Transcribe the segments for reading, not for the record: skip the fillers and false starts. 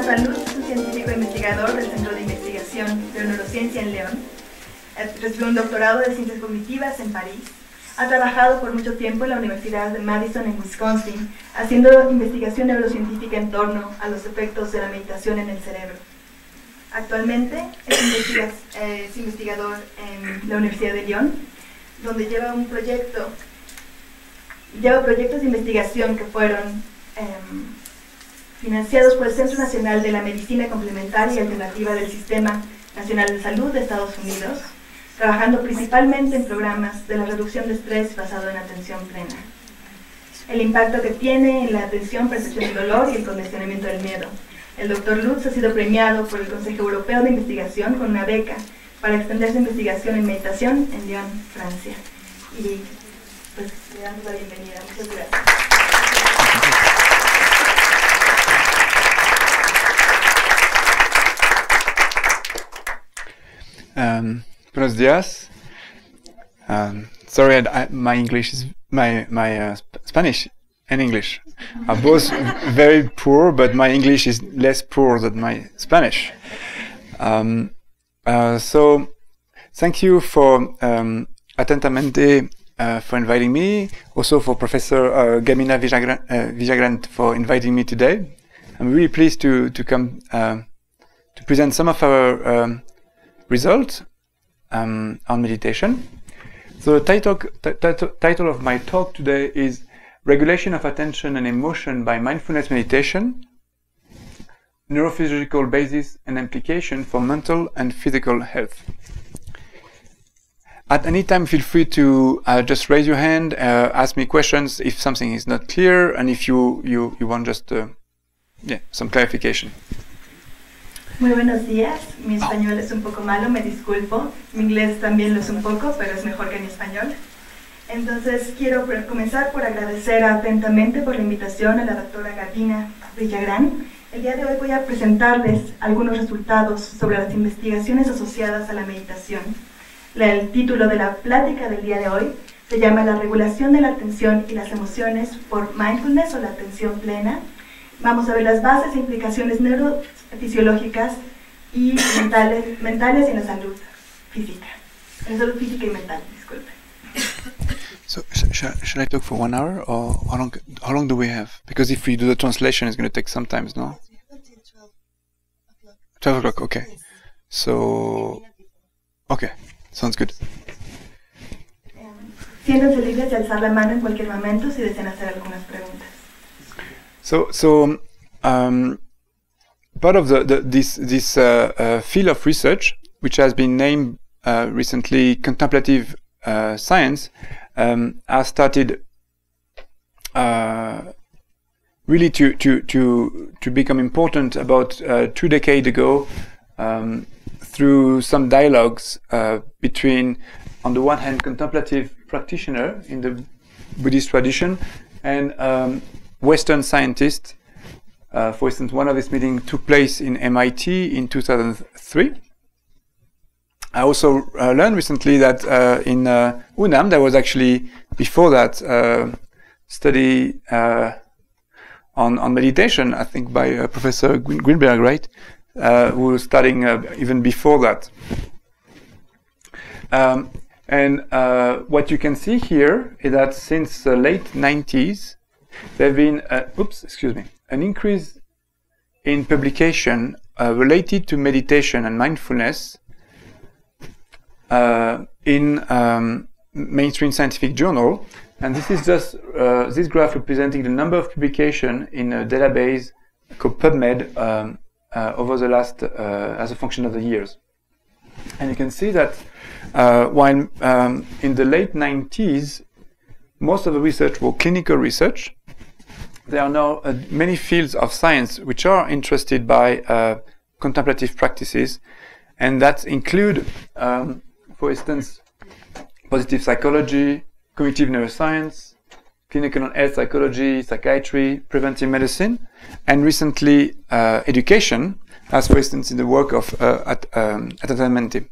Antoine Lutz es un científico investigador del Centro de Investigación de Neurociencia en León. Recibió un doctorado de Ciencias Cognitivas en París. Ha trabajado por mucho tiempo en la Universidad de Madison en Wisconsin, haciendo investigación neurocientífica en torno a los efectos de la meditación en el cerebro. Actualmente es investigador en la Universidad de Lyon, donde lleva proyectos de investigación que fueron financiados por el Centro Nacional de la Medicina Complementaria y Alternativa del Sistema Nacional de Salud de Estados Unidos, trabajando principalmente en programas de la reducción de estrés basado en atención plena. El impacto que tiene en la atención, percepción del dolor y el condicionamiento del miedo. El Dr. Lutz ha sido premiado por el Consejo Europeo de Investigación con una beca para extender su investigación en meditación en Lyon, Francia. Y pues le damos la bienvenida. Muchas gracias. Buenos días. Sorry, my English is my Spanish and English are both very poor, but my English is less poor than my Spanish. So, thank you for atentamente for inviting me. Also for Professor Gamina Villagrán for inviting me today. I'm really pleased to come to present some of our results on meditation. So the title of my talk today is Regulation of Attention and Emotion by Mindfulness Meditation, Neurophysiological Basis and Implication for Mental and Physical Health. At any time, feel free to just raise your hand, ask me questions if something is not clear, and if you want just some clarification. Muy buenos días, mi español es un poco malo, me disculpo, mi inglés también lo es un poco, pero es mejor que mi español. Entonces quiero comenzar por agradecer atentamente por la invitación a la doctora Gamina Villagrán. El día de hoy voy a presentarles algunos resultados sobre las investigaciones asociadas a la meditación. El título de la plática del día de hoy se llama La regulación de la atención y las emociones por Mindfulness o la atención plena. Vamos a ver las bases e implicaciones neurofisiológicas y mentales en la salud física. En la salud física y mental, disculpe. So, should I talk for 1 hour, or how long do we have? Because if we do the translation, it's going to take some time, no? 12 o'clock, okay. So, okay, sounds good. Siéntanse libres de alzar la mano en cualquier momento si desean hacer algunas preguntas. So part of this field of research, which has been named recently contemplative science, has started really to become important about 2 decades ago through some dialogues between, on the one hand, contemplative practitioner in the Buddhist tradition and Western scientists. For instance, one of these meetings took place in MIT in 2003. I also learned recently that in UNAM, there was actually, before that, study on meditation, I think by Professor Greenberg, right? Who was studying even before that. And what you can see here is that since the late 90s, there have been, an increase in publication related to meditation and mindfulness in mainstream scientific journal. And this is just this graph representing the number of publications in a database called PubMed over the last, as a function of the years. And you can see that while in the late 90s, most of the research was clinical research, there are now many fields of science which are interested by contemplative practices, and that include, for instance, positive psychology, cognitive neuroscience, clinical and health psychology, psychiatry, preventive medicine, and recently education, as for instance in the work of Atención.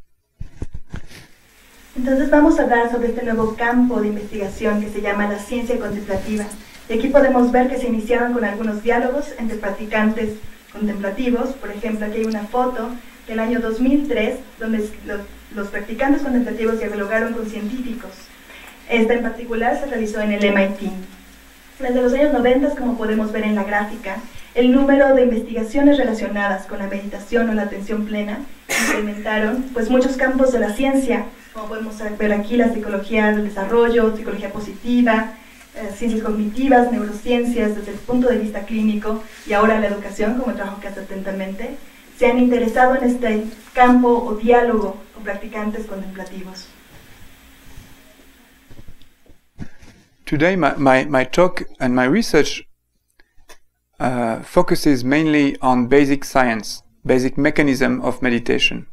Entonces vamos a hablar sobre este nuevo campo de investigación que se llama la ciencia contemplativa. Y aquí podemos ver que se iniciaron con algunos diálogos entre practicantes contemplativos. Por ejemplo, aquí hay una foto del año 2003, donde los practicantes contemplativos dialogaron con científicos. Esta en particular se realizó en el MIT. Desde los años 90, como podemos ver en la gráfica, el número de investigaciones relacionadas con la meditación o la atención plena implementaron pues, muchos campos de la ciencia, como podemos ver aquí, la psicología del desarrollo, psicología positiva, ciencias cognitivas, neurociencias desde el punto de vista clínico, y ahora la educación, como trabajo que hace atentamente, se han interesado en este campo o diálogo con practicantes contemplativos. Today, my talk and my research focuses mainly on basic science, basic mechanism of meditation.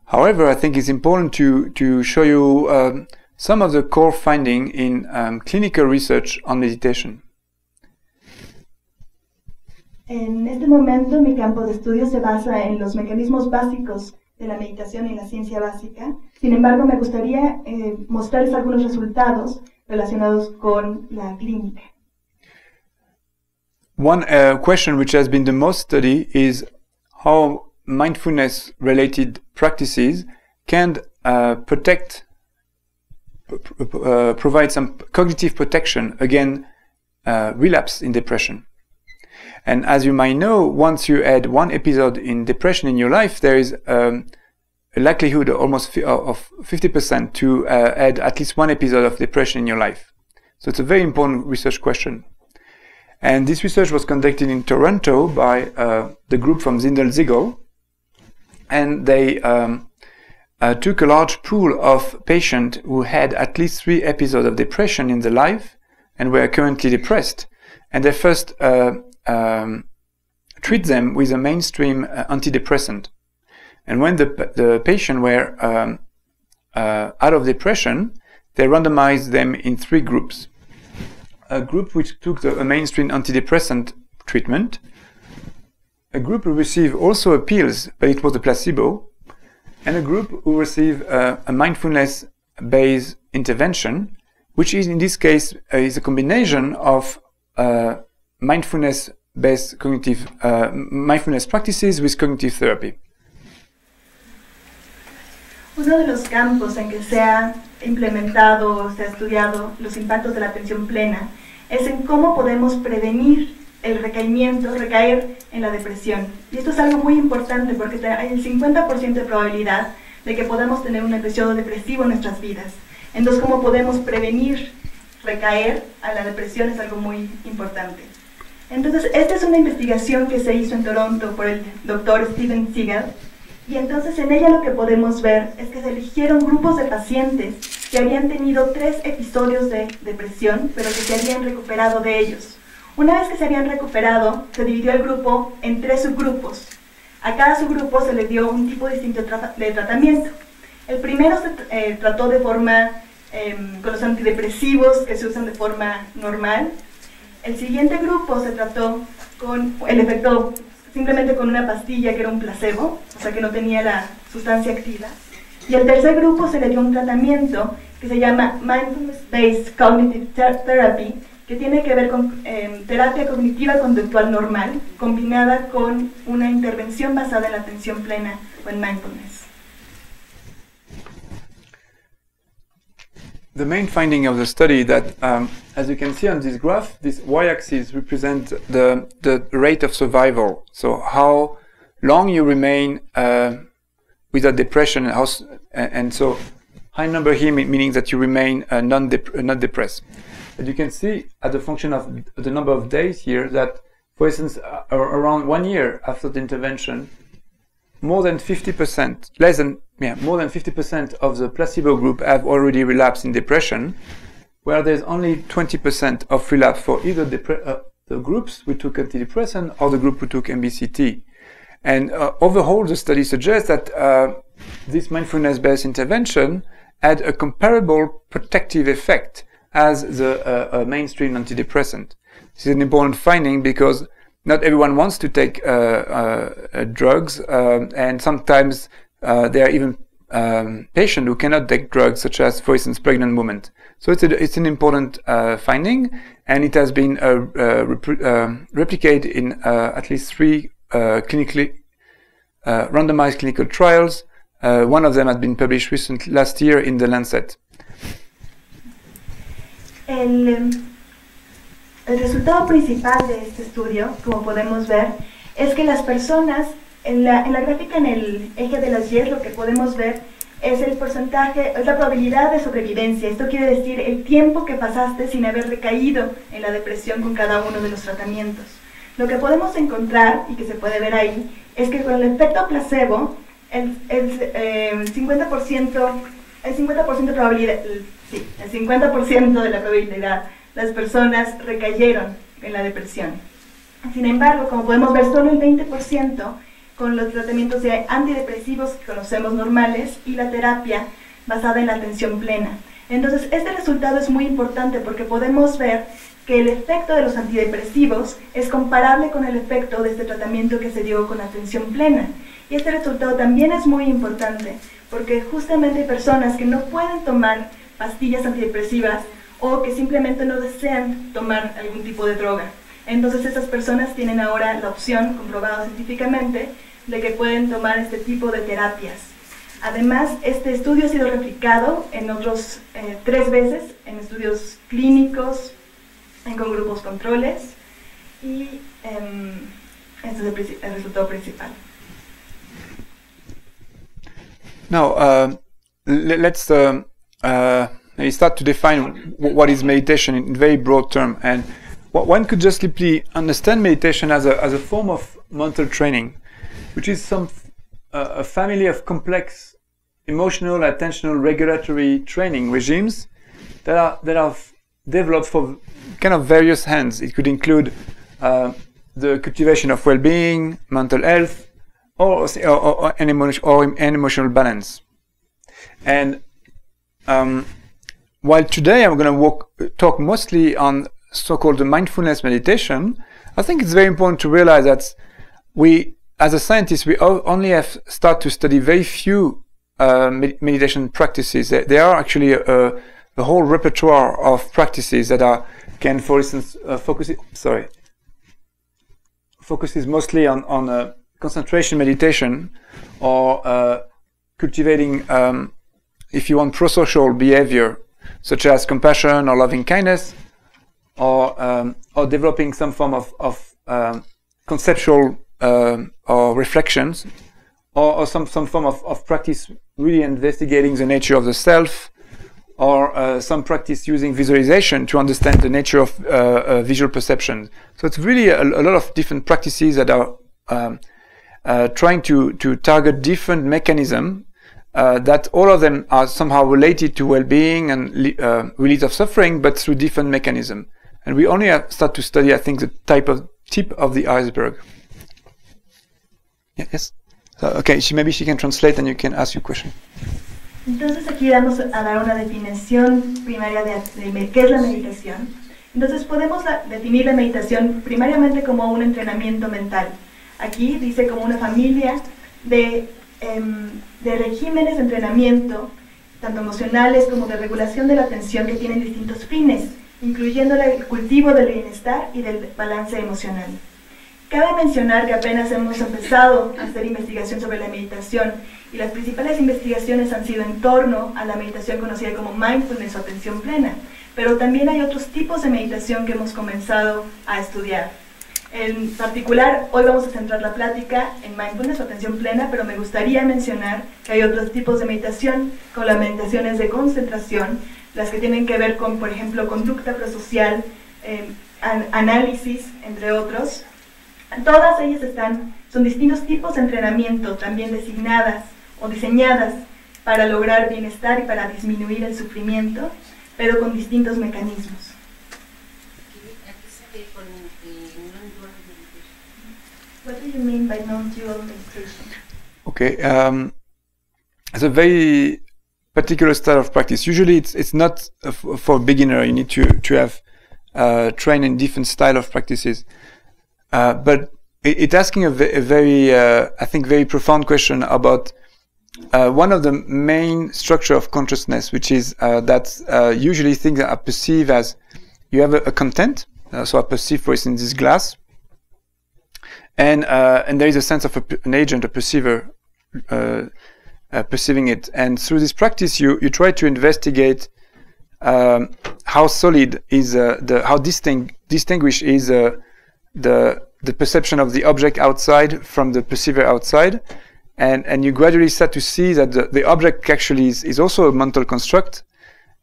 However, I think it's important to show you some of the core findings in clinical research on meditation. En este momento, mi campo de estudio se basa en los mecanismos básicos de la meditación y la ciencia básica. Sin embargo, me gustaría mostrarles algunos resultados relacionados con la clínica. One question which has been the most studied is how mindfulness-related practices can provide some cognitive protection against relapse in depression. And as you might know, once you add one episode in depression in your life, there is a likelihood almost of 50% to add at least one episode of depression in your life. So it's a very important research question. And this research was conducted in Toronto by the group from Zindel-Ziegel, and they took a large pool of patients who had at least 3 episodes of depression in their life and were currently depressed, and they first treat them with a mainstream antidepressant. And when the patient were out of depression, they randomized them in 3 groups. A group which took a mainstream antidepressant treatment, a group who received also pills, but it was a placebo, and a group who received a mindfulness-based intervention, which is in this case is a combination of mindfulness-based mindfulness practices with cognitive therapy. Uno de los campos en que se ha implementado o se ha estudiado los impactos de la atención plena es en cómo podemos prevenir el recaer en la depresión. Y esto es algo muy importante porque hay el 50% de probabilidad de que podamos tener un episodio depresivo en nuestras vidas. Entonces, cómo podemos prevenir recaer a la depresión es algo muy importante. Entonces, esta es una investigación que se hizo en Toronto por el doctor Steven Seagal. Y entonces en ella lo que podemos ver es que se eligieron grupos de pacientes que habían tenido 3 episodios de depresión, pero que se habían recuperado de ellos. Una vez que se habían recuperado, se dividió el grupo en 3 subgrupos. A cada subgrupo se le dio un tipo distinto de tratamiento. El primero se trató de forma con los antidepresivos que se usan de forma normal. El siguiente grupo se trató con el efecto simplemente con una pastilla que era un placebo, o sea que no tenía la sustancia activa. Y al tercer grupo se le dio un tratamiento que se llama Mindfulness-Based Cognitive Therapy, que tiene que ver con terapia cognitiva conductual normal, combinada con una intervención basada en la atención plena o en mindfulness. The main finding of the study that, as you can see on this graph, this y-axis represents the rate of survival. So how long you remain without depression, and so high number here meaning that you remain not depressed. But you can see at the function of the number of days here that, for instance, around 1 year after the intervention, more than 50%, more than 50% of the placebo group have already relapsed in depression, where there's only 20% of relapse for either the groups who took antidepressant or the group who took MBCT. And overall, the study suggests that this mindfulness-based intervention had a comparable protective effect as the mainstream antidepressant. This is an important finding because not everyone wants to take drugs, and sometimes there are even patients who cannot take drugs, such as, for instance, pregnant women. So it's an important finding, and it has been replicated in at least 3 randomized clinical trials. One of them had been published last year in The Lancet. El resultado principal de este estudio, como podemos ver, es que las personas, en la gráfica en el eje de las Y, lo que podemos ver es el porcentaje, es la probabilidad de sobrevivencia. Esto quiere decir el tiempo que pasaste sin haber recaído en la depresión con cada uno de los tratamientos. Lo que podemos encontrar, y que se puede ver ahí, es que con el efecto placebo, el 50% de la probabilidad, las personas recayeron en la depresión. Sin embargo, como podemos ver, solo el 20% con los tratamientos de antidepresivos que conocemos normales y la terapia basada en la atención plena. Entonces, este resultado es muy importante porque podemos ver que el efecto de los antidepresivos es comparable con el efecto de este tratamiento que se dio con atención plena. Y este resultado también es muy importante porque justamente hay personas que no pueden tomar pastillas antidepresivas o que simplemente no desean tomar algún tipo de droga. Entonces estas personas tienen ahora la opción, comprobada científicamente, de que pueden tomar este tipo de terapias. Además, este estudio ha sido replicado en otros 3 veces, en estudios clínicos, con grupos controles, y este es el resultado principal. Now, let's maybe start to define what is meditation in very broad terms. And one could just simply understand meditation as a form of mental training, which is a family of complex emotional, attentional, regulatory training regimes that are developed for kind of various ends. It could include the cultivation of well-being, mental health, or an emotional balance. And while today I'm going to talk mostly on so-called the mindfulness meditation, I think it's very important to realize that we, as a scientist, we only have started to study very few meditation practices. There are actually a whole repertoire of practices that can, for instance, focuses mostly on concentration meditation, or cultivating, if you want, prosocial behavior, such as compassion or loving kindness, or developing some form of conceptual or reflections, or some form of practice really investigating the nature of the self, or some practice using visualization to understand the nature of visual perception. So it's really a lot of different practices that are trying to target different mechanisms that all of them are somehow related to well-being and release of suffering, but through different mechanisms. And we only start to study, I think, the tip of the iceberg. Yeah, yes? Okay, maybe she can translate and you can ask your question. Entonces aquí vamos a dar una definición primaria de qué es la meditación. Entonces podemos definir la meditación primariamente como un entrenamiento mental. Aquí dice como una familia de regímenes de entrenamiento, tanto emocionales como de regulación de la atención, que tienen distintos fines, incluyendo el cultivo del bienestar y del balance emocional. Cabe mencionar que apenas hemos empezado a hacer investigación sobre la meditación y las principales investigaciones han sido en torno a la meditación conocida como Mindfulness o Atención Plena, pero también hay otros tipos de meditación que hemos comenzado a estudiar. En particular, hoy vamos a centrar la plática en Mindfulness o Atención Plena, pero me gustaría mencionar que hay otros tipos de meditación, como las meditaciones de concentración, las que tienen que ver con, por ejemplo, conducta prosocial, análisis, entre otros. Todas ellas son distintos tipos de entrenamiento, también designadas o diseñadas para lograr bienestar y para disminuir el sufrimiento, pero con distintos mecanismos. What do you mean by non-dual meditation? Okay, it's a very particular style of practice. Usually it's not for a beginner. You need to have trained in different style of practices. But it's asking a very, I think, very profound question about one of the main structure of consciousness, which is that usually things are perceived as you have a content. So I perceive, for instance, this glass, and there is a sense of an agent, a perceiver, perceiving it. And through this practice, you try to investigate how solid is how distinguished is the perception of the object outside from the perceiver outside, and you gradually start to see that the object actually is also a mental construct,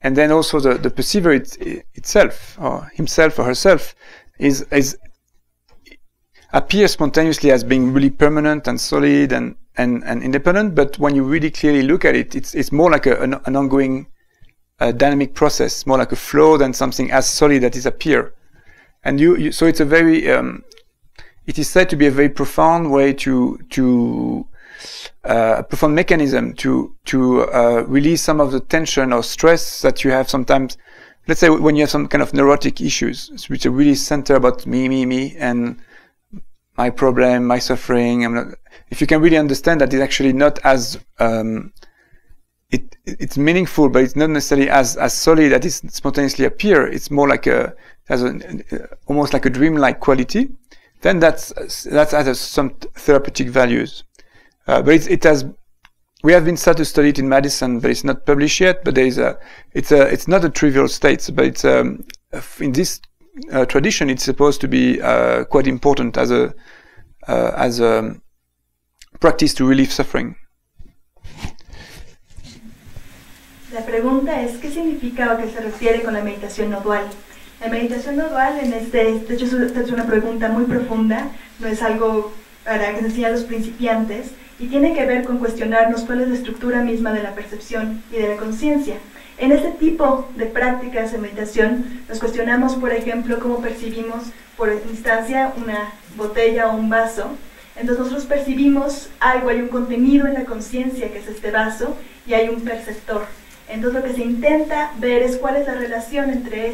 and then also the perceiver itself, or himself or herself, appears spontaneously as being really permanent and solid and independent. But when you really clearly look at it, it's more like an ongoing dynamic process, more like a flow than something as solid that is appear. And so it's a very it is said to be a very profound way a profound mechanism to release some of the tension or stress that you have sometimes. Let's say when you have some kind of neurotic issues, which are really centered about me, and my problem, my suffering. If you can really understand that it's actually not as it's meaningful, but it's not necessarily as solid that it spontaneously appear. It's more like almost like a dreamlike quality. Then that has some therapeutic values. But we have been started to study it in medicine, but it's not published yet. But it's not a trivial state, but it's in this tradition, it's supposed to be quite important as a practice to relieve suffering. La pregunta es, ¿qué significa o a qué se refiere con la meditación no dual? La meditación no dual, de hecho es una pregunta muy profunda, no es algo para que se enseñe a los principiantes, y tiene que ver con cuestionarnos cuál es la estructura misma de la percepción y de la conciencia. En este tipo de prácticas de meditación nos cuestionamos, por ejemplo, cómo percibimos por instancia una botella o un vaso. Entonces nosotros percibimos algo, hay un contenido en la conciencia que es este vaso y hay un perceptor. Entonces lo que se intenta ver es cuál es la relación entre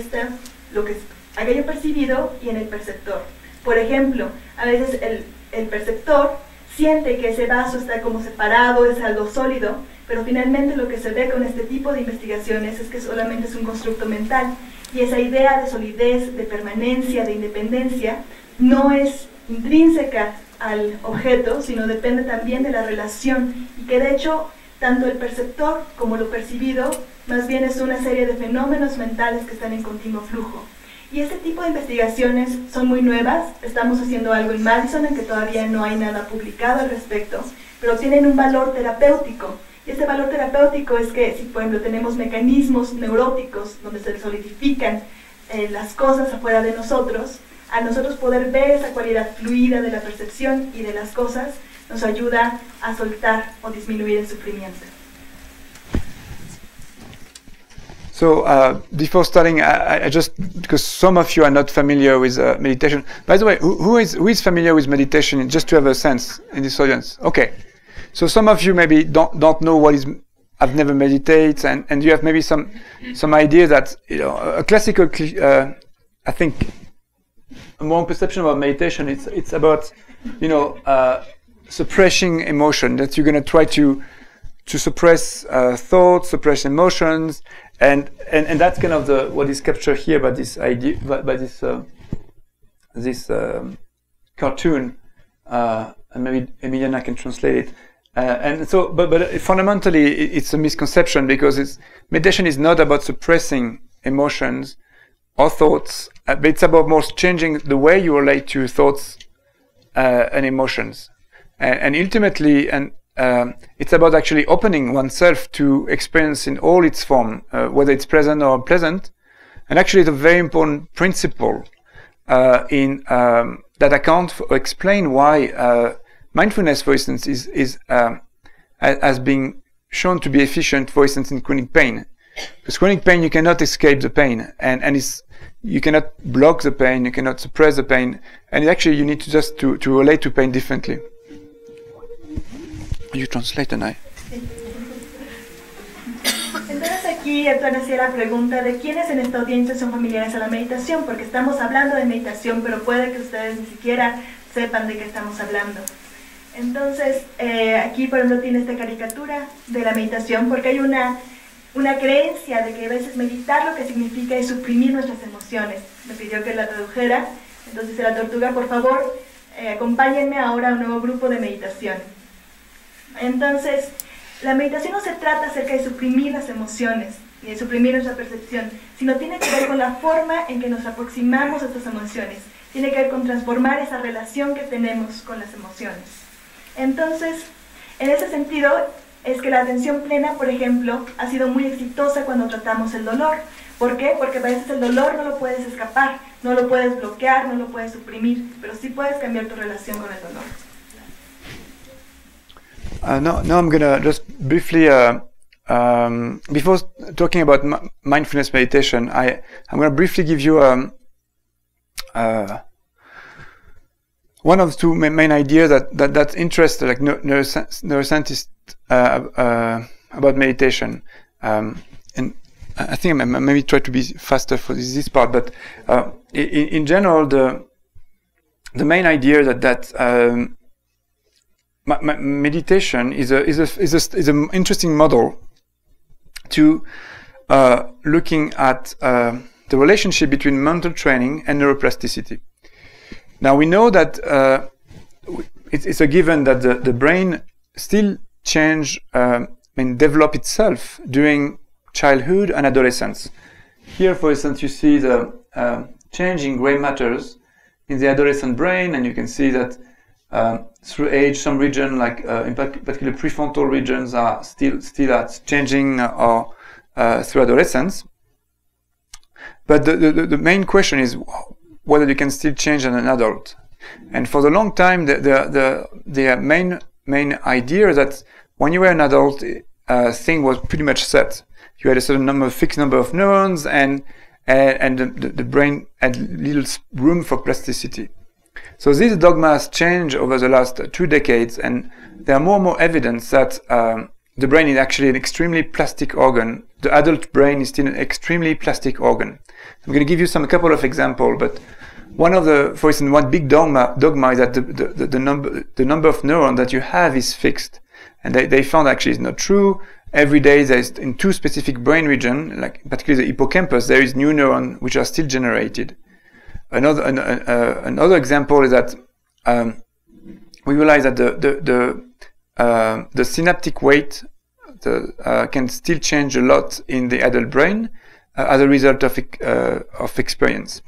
lo que aquello percibido y en el perceptor. Por ejemplo, a veces el perceptor siente que ese vaso está como separado, es algo sólido, pero finalmente lo que se ve con este tipo de investigaciones es que solamente es un constructo mental, y esa idea de solidez, de permanencia, de independencia, no es intrínseca al objeto, sino depende también de la relación, y que de hecho tanto el perceptor como lo percibido más bien es una serie de fenómenos mentales que están en continuo flujo. Y este tipo de investigaciones son muy nuevas, estamos haciendo algo en Madison en que todavía no hay nada publicado al respecto, pero tienen un valor terapéutico. Y este valor terapéutico es que si, por ejemplo, tenemos mecanismos neuróticos donde se solidifican las cosas afuera de nosotros, al nosotros poder ver esa cualidad fluida de la percepción y de las cosas, nos ayuda a soltar o disminuir el sufrimiento. So before starting, I just, because some of you are not familiar with meditation. By the way, who is familiar with meditation? Just to have a sense in this audience. Okay, so some of you maybe don't know what is. I've never meditated, and you have maybe some idea that a classical. I think a more perception about meditation. It's about suppressing emotion. That you're going to try to suppress thoughts, suppress emotions. And that's kind of what is captured here by this idea, by this cartoon, and maybe Emiliana can translate it. And so, but fundamentally, it's a misconception, because meditation is not about suppressing emotions or thoughts, but it's about more changing the way you relate to thoughts and emotions, and ultimately, it's about actually opening oneself to experience in all its form, whether it's pleasant or unpleasant. And actually, it's a very important principle that explain why mindfulness, for instance, has been shown to be efficient, for instance, in chronic pain. Because chronic pain, you cannot escape the pain, and you cannot block the pain, you cannot suppress the pain, and actually you need to just to relate to pain differently. You translate, and I. Entonces aquí Antoine hacía la pregunta de quiénes en esta audiencia son familiares a la meditación, porque estamos hablando de meditación, pero puede que ustedes ni siquiera sepan de qué estamos hablando. Entonces aquí por ejemplo tiene esta caricatura de la meditación, porque hay una creencia de que a veces meditar lo que significa es suprimir nuestras emociones. Me pidió que la tradujera, entonces dice la tortuga, por favor, Acompáñenme ahora a un nuevo grupo de meditación. Entonces, la meditación no se trata acerca de suprimir las emociones, ni de suprimir nuestra percepción, sino tiene que ver con la forma en que nos aproximamos a estas emociones. Tiene que ver con transformar esa relación que tenemos con las emociones. Entonces, en ese sentido, es que la atención plena, por ejemplo, ha sido muy exitosa cuando tratamos el dolor. ¿Por qué? Porque a veces el dolor no lo puedes escapar, no lo puedes bloquear, no lo puedes suprimir, pero sí puedes cambiar tu relación con el dolor. Now I'm gonna just briefly, before talking about mindfulness meditation, I'm gonna briefly give you one of the two main ideas that interest like neuroscientists about meditation, and I think I maybe try to be faster for this part, but in general, the main idea that meditation is an interesting model to looking at the relationship between mental training and neuroplasticity. Now we know that it's a given that the brain still develop itself during childhood and adolescence. Here, for instance, you see the change in gray matters in the adolescent brain, and you can see that through age, some region, like in particular prefrontal regions, are still changing through adolescence. But the main question is whether you can still change as an adult. And for the long time, the main idea that when you were an adult, thing was pretty much set. You had a certain fixed number of neurons, and the brain had little room for plasticity. So these dogmas changed over the last 2 decades, and there are more and more evidence that the brain is actually an extremely plastic organ. The adult brain is still an extremely plastic organ. I'm going to give you a couple of examples, but for instance, one big dogma is that the number of neurons that you have is fixed, and they found actually it's not true. Every day, there's in 2 specific brain regions, like particularly the hippocampus, there is new neurons which are still generated. Another example is that we realize that the synaptic weight can still change a lot in the adult brain as a result of experience.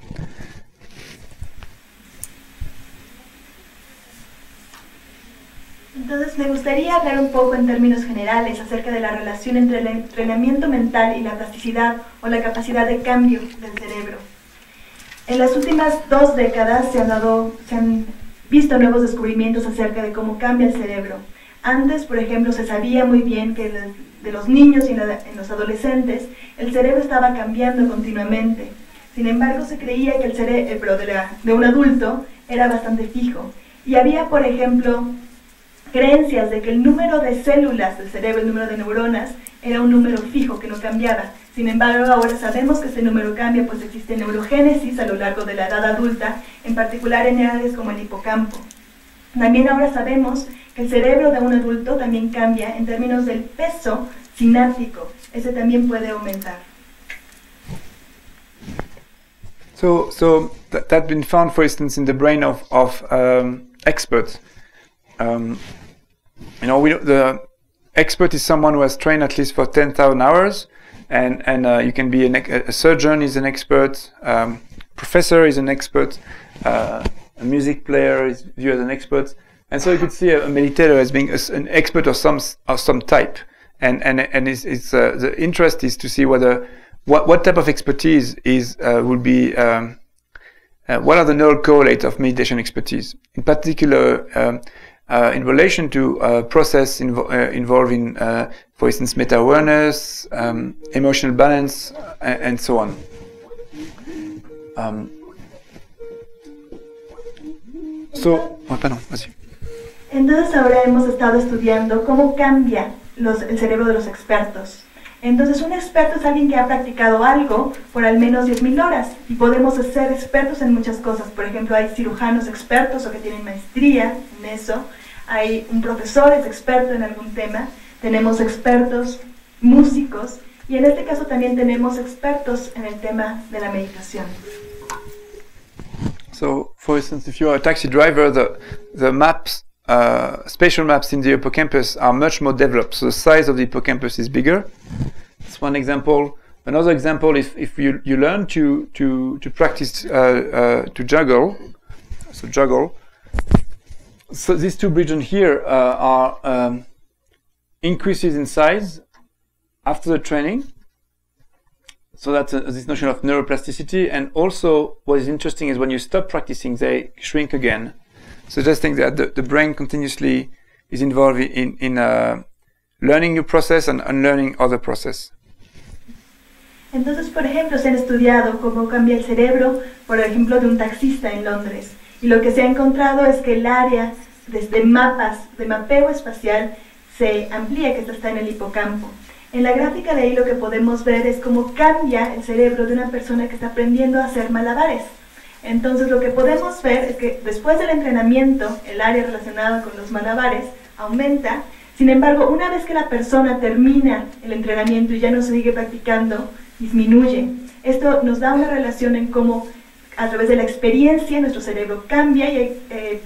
Entonces me gustaría hablar un poco en términos generales acerca de la relación entre el entrenamiento mental y la plasticidad o la capacidad de cambio del cerebro. En las últimas 2 décadas se han visto nuevos descubrimientos acerca de cómo cambia el cerebro. Antes, por ejemplo, se sabía muy bien que de los niños y en los adolescentes el cerebro estaba cambiando continuamente. Sin embargo, se creía que el cerebro de un adulto era bastante fijo. Y había, por ejemplo, creencias de que el número de células del cerebro, el número de neuronas, era un número fijo que no cambiaba. Sin embargo, ahora sabemos que este número cambia, pues existe neurogénesis a lo largo de la edad adulta, en particular en áreas como el hipocampo. También ahora sabemos que el cerebro de un adulto también cambia en términos del peso sináptico. Ese también puede aumentar. So that's been found, for instance, in the brain of experts. The expert is someone who has trained at least for 10,000 hours, and you can be a surgeon is an expert, professor is an expert, a music player is viewed as an expert, and so you could see a meditator as being an expert of some type, and it's the interest is to see whether what type of expertise would be what are the neural correlates of meditation expertise, in particular in relation to process involving, for instance, meta-awareness, emotional balance, and so on. Entonces ahora hemos estado estudiando cómo cambia el cerebro de los expertos. Entonces un experto es alguien que ha practicado algo por al menos 10.000 horas y podemos ser expertos en muchas cosas. Por ejemplo, hay cirujanos expertos o que tienen maestría en eso, hay un profesor es experto en algún tema, tenemos expertos músicos y en este caso también tenemos expertos en el tema de la meditación. So for instance, if you're a taxi driver, the maps, spatial maps in the hippocampus are much more developed. So the size of the hippocampus is bigger. That's one example. Another example, if you learn to practice to juggle, so these two regions here are increases in size after the training. So that's this notion of neuroplasticity. And also what is interesting is when you stop practicing, they shrink again. Suggesting that the brain continuously is involved in learning new process and unlearning other process. Entonces, por ejemplo, se han estudiado cómo cambia el cerebro, por ejemplo, de un taxista en Londres. Y lo que se ha encontrado es que el área desde mapas de mapeo espacial se amplía, que está en el hipocampo. En la gráfica de ahí lo que podemos ver es cómo cambia el cerebro de una persona que está aprendiendo a hacer malabares. Entonces lo que podemos ver es que después del entrenamiento, el área relacionada con los malabares aumenta. Sin embargo, una vez que la persona termina el entrenamiento y ya no sigue practicando, disminuye. Esto nos da una relación en cómo a través de la experiencia nuestro cerebro cambia y hay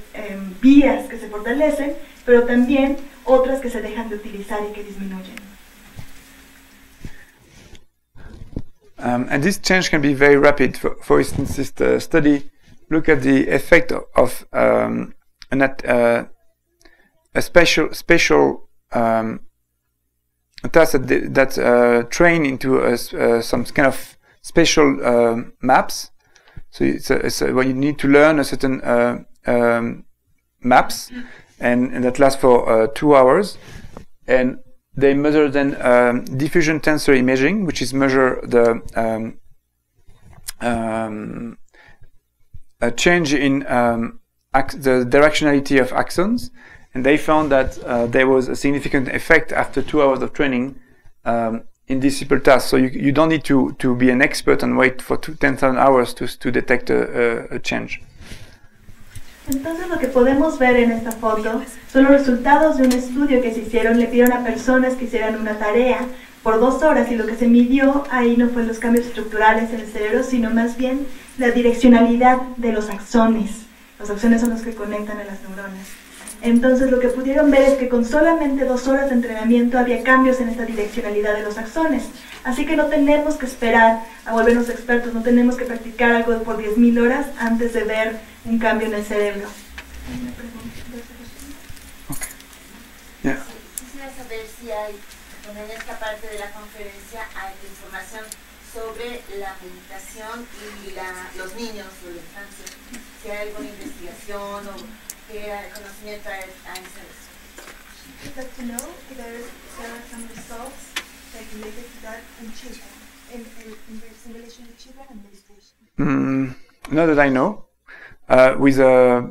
vías que se fortalecen, pero también otras que se dejan de utilizar y que disminuyen. And this change can be very rapid. For instance, this study look at the effect of a spatial task that train into some kind of spatial maps. So it's when you need to learn a certain maps, and that lasts for 2 hours, and they measure then diffusion tensor imaging, which is measure the a change in the directionality of axons, and they found that there was a significant effect after 2 hours of training in this simple task. So you don't need to be an expert and wait for 10,000 hours to detect a change. Entonces lo que podemos ver en esta foto son los resultados de un estudio que se hicieron. Le pidieron a personas que hicieran una tarea por 2 horas y lo que se midió ahí no fue los cambios estructurales en el cerebro, sino más bien la direccionalidad de los axones. Los axones son los que conectan a las neuronas. Entonces lo que pudieron ver es que con solamente 2 horas de entrenamiento había cambios en esta direccionalidad de los axones. Así que no tenemos que esperar a volvernos expertos, no tenemos que practicar algo por 10.000 horas antes de ver un cambio en el cerebro. Okay. Yeah. Quisiera saber si hay, bueno, en esta parte de la conferencia hay información sobre la meditación y los niños o la infancia. Si hay alguna investigación o qué conocimiento hay sobre eso. I'd like to know if there are some results that related to that in children, in relation to children and meditation. Not that I know, with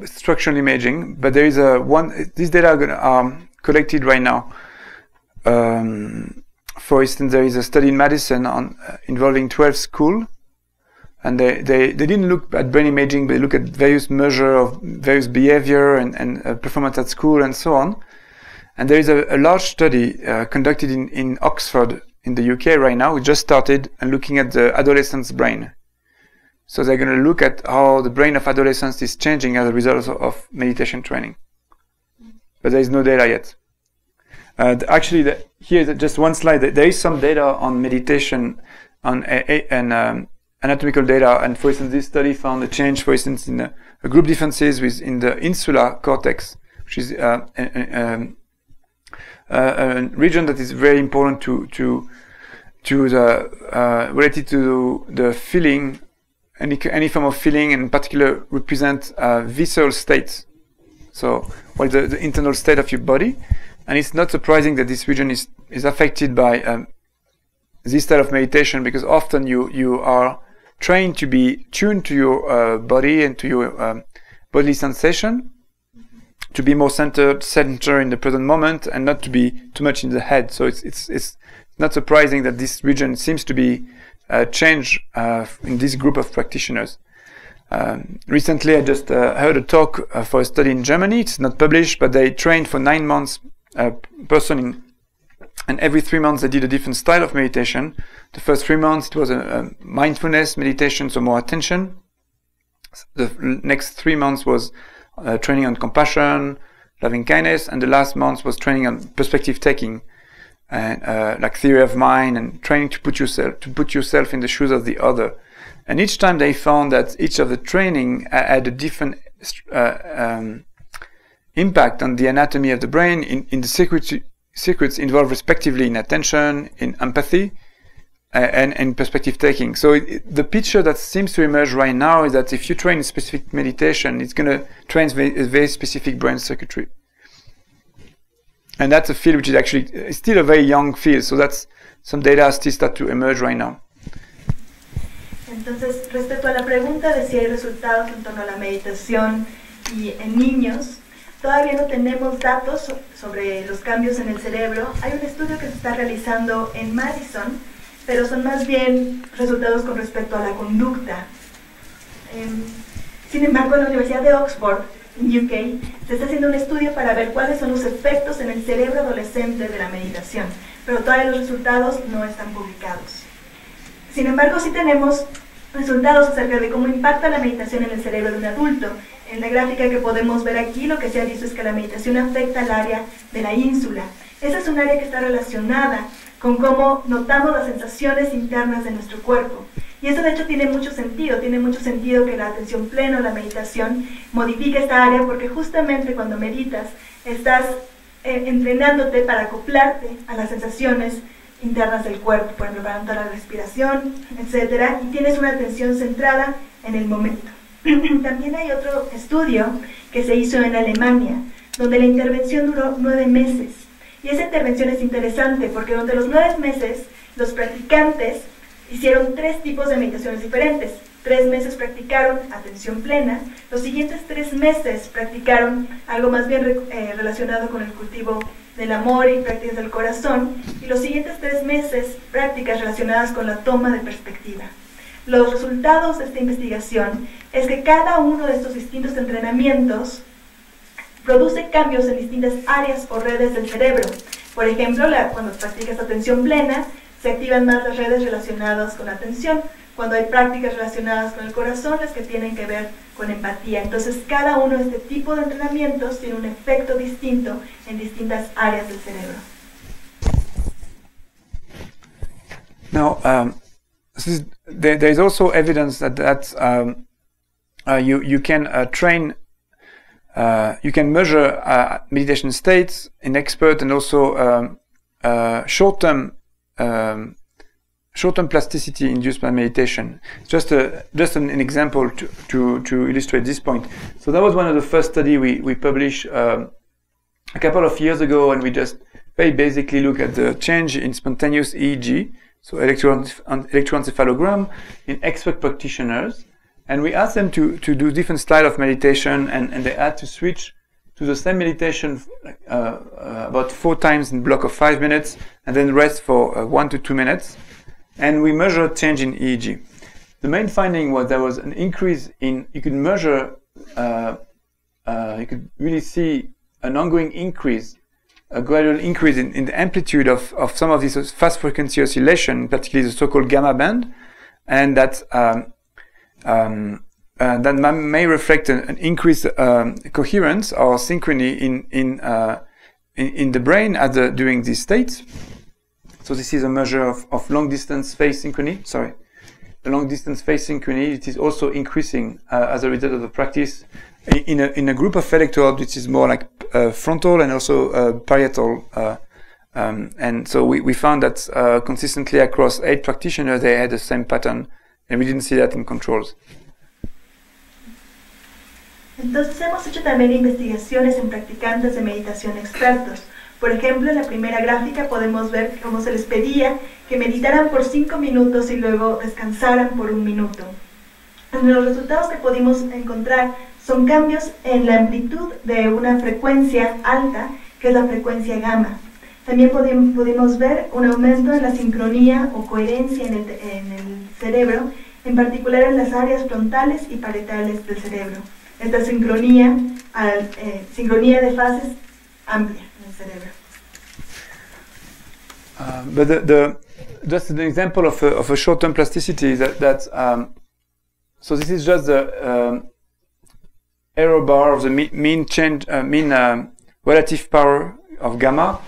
structural imaging, but there is these data are collected right now. For instance, there is a study in Madison involving 12 schools, and they didn't look at brain imaging, but they look at various measures of various behavior and performance at school and so on. And there is a large study conducted in Oxford in the UK right now. We just started and looking at the adolescent's brain. So they're going to look at how the brain of adolescents is changing as a result of meditation training. But there is no data yet. Actually, here's just one slide. There is some data on meditation and anatomical data. And for instance, this study found a change, for instance, in a group differences in the insular cortex, which is a region that is very important to the related to the feeling, any form of feeling, and in particular represent visceral states. So what is the internal state of your body, and it's not surprising that this region is affected by this style of meditation, because often you are trained to be tuned to your body and to your bodily sensation, to be more centered in the present moment and not to be too much in the head. So it's not surprising that this region seems to be changed in this group of practitioners. Recently I just heard a talk for a study in Germany. It's not published, but they trained for 9 months person and every 3 months they did a different style of meditation. The first 3 months it was a mindfulness meditation, so more attention. The next 3 months was training on compassion, loving kindness, and the last month was training on perspective taking, and like theory of mind, and training to put yourself in the shoes of the other. And each time they found that each of the training had a different impact on the anatomy of the brain, in the circuits involved respectively in attention, in empathy, and perspective taking. So the picture that seems to emerge right now is that if you train specific meditation, it's going to train a very specific brain circuitry. And that's a field which is actually still a very young field, so that's some data still start to emerge right now. Entonces, respecto a la pregunta de si hay resultados en torno a la meditación y en niños, todavía no tenemos datos sobre los cambios en el cerebro. Hay un estudio que se está realizando en Madison, pero son más bien resultados con respecto a la conducta. Sin embargo, en la Universidad de Oxford, en UK, se está haciendo un estudio para ver cuáles son los efectos en el cerebro adolescente de la meditación, pero todavía los resultados no están publicados. Sin embargo, sí tenemos resultados acerca de cómo impacta la meditación en el cerebro de un adulto. En la gráfica que podemos ver aquí, lo que se ha visto es que la meditación afecta al área de la ínsula. Esa es un área que está relacionada con cómo notamos las sensaciones internas de nuestro cuerpo. Y eso de hecho tiene mucho sentido que la atención plena o la meditación modifique esta área, porque justamente cuando meditas estás entrenándote para acoplarte a las sensaciones internas del cuerpo, por ejemplo, para notar la respiración, etc. Y tienes una atención centrada en el momento. También hay otro estudio que se hizo en Alemania, donde la intervención duró 9 meses. Y esa intervención es interesante porque durante los 9 meses los practicantes hicieron 3 tipos de meditaciones diferentes. 3 meses practicaron atención plena, los siguientes 3 meses practicaron algo más bien relacionado con el cultivo del amor y prácticas del corazón, y los siguientes 3 meses prácticas relacionadas con la toma de perspectiva. Los resultados de esta investigación es que cada uno de estos distintos entrenamientos produce cambios en distintas áreas o redes del cerebro. Por ejemplo, cuando practicas atención plena, se activan más las redes relacionadas con la atención. Cuando hay prácticas relacionadas con el corazón, las que tienen que ver con empatía. Entonces, cada uno de este tipo de entrenamientos tiene un efecto distinto en distintas áreas del cerebro. Now, there is also evidence that you can train, you can measure meditation states in expert, and also short-term plasticity induced by meditation. Just an example to illustrate this point. So that was one of the first study we published a couple of years ago, and we just very basically look at the change in spontaneous EEG, so electroencephalogram, in expert practitioners, and we asked them to do different style of meditation, and they had to switch to the same meditation about 4 times in a block of 5 minutes, and then rest for 1 to 2 minutes. And we measured change in EEG. The main finding was there was an increase in, you could measure, you could really see an ongoing increase, a gradual increase in the amplitude of some of these fast frequency oscillation, particularly the so-called gamma band, and that may reflect an increased coherence or synchrony in the brain during these states. So this is a measure of long-distance phase synchrony. Sorry, the long-distance phase synchrony. It is also increasing as a result of the practice in a group of electrodes, which is more like frontal and also parietal. And so we found that consistently across 8 practitioners, they had the same pattern, and we didn't see that in controls. Entonces hemos hecho también investigaciones en practicantes de meditación expertos. Por ejemplo, en la primera gráfica podemos ver cómo se les pedía que meditaran por 5 minutos y luego descansaran por 1 minuto. Los resultados que pudimos encontrar son cambios en la amplitud de una frecuencia alta, que es la frecuencia gamma. También pudimos ver un aumento en la sincronía o coherencia en el cerebro, en particular en las áreas frontales y parietales del cerebro. Esta sincronía de fases amplia en el cerebro. But just an example of a short-term plasticity is that so this is just the error bar of the mean relative power of gamma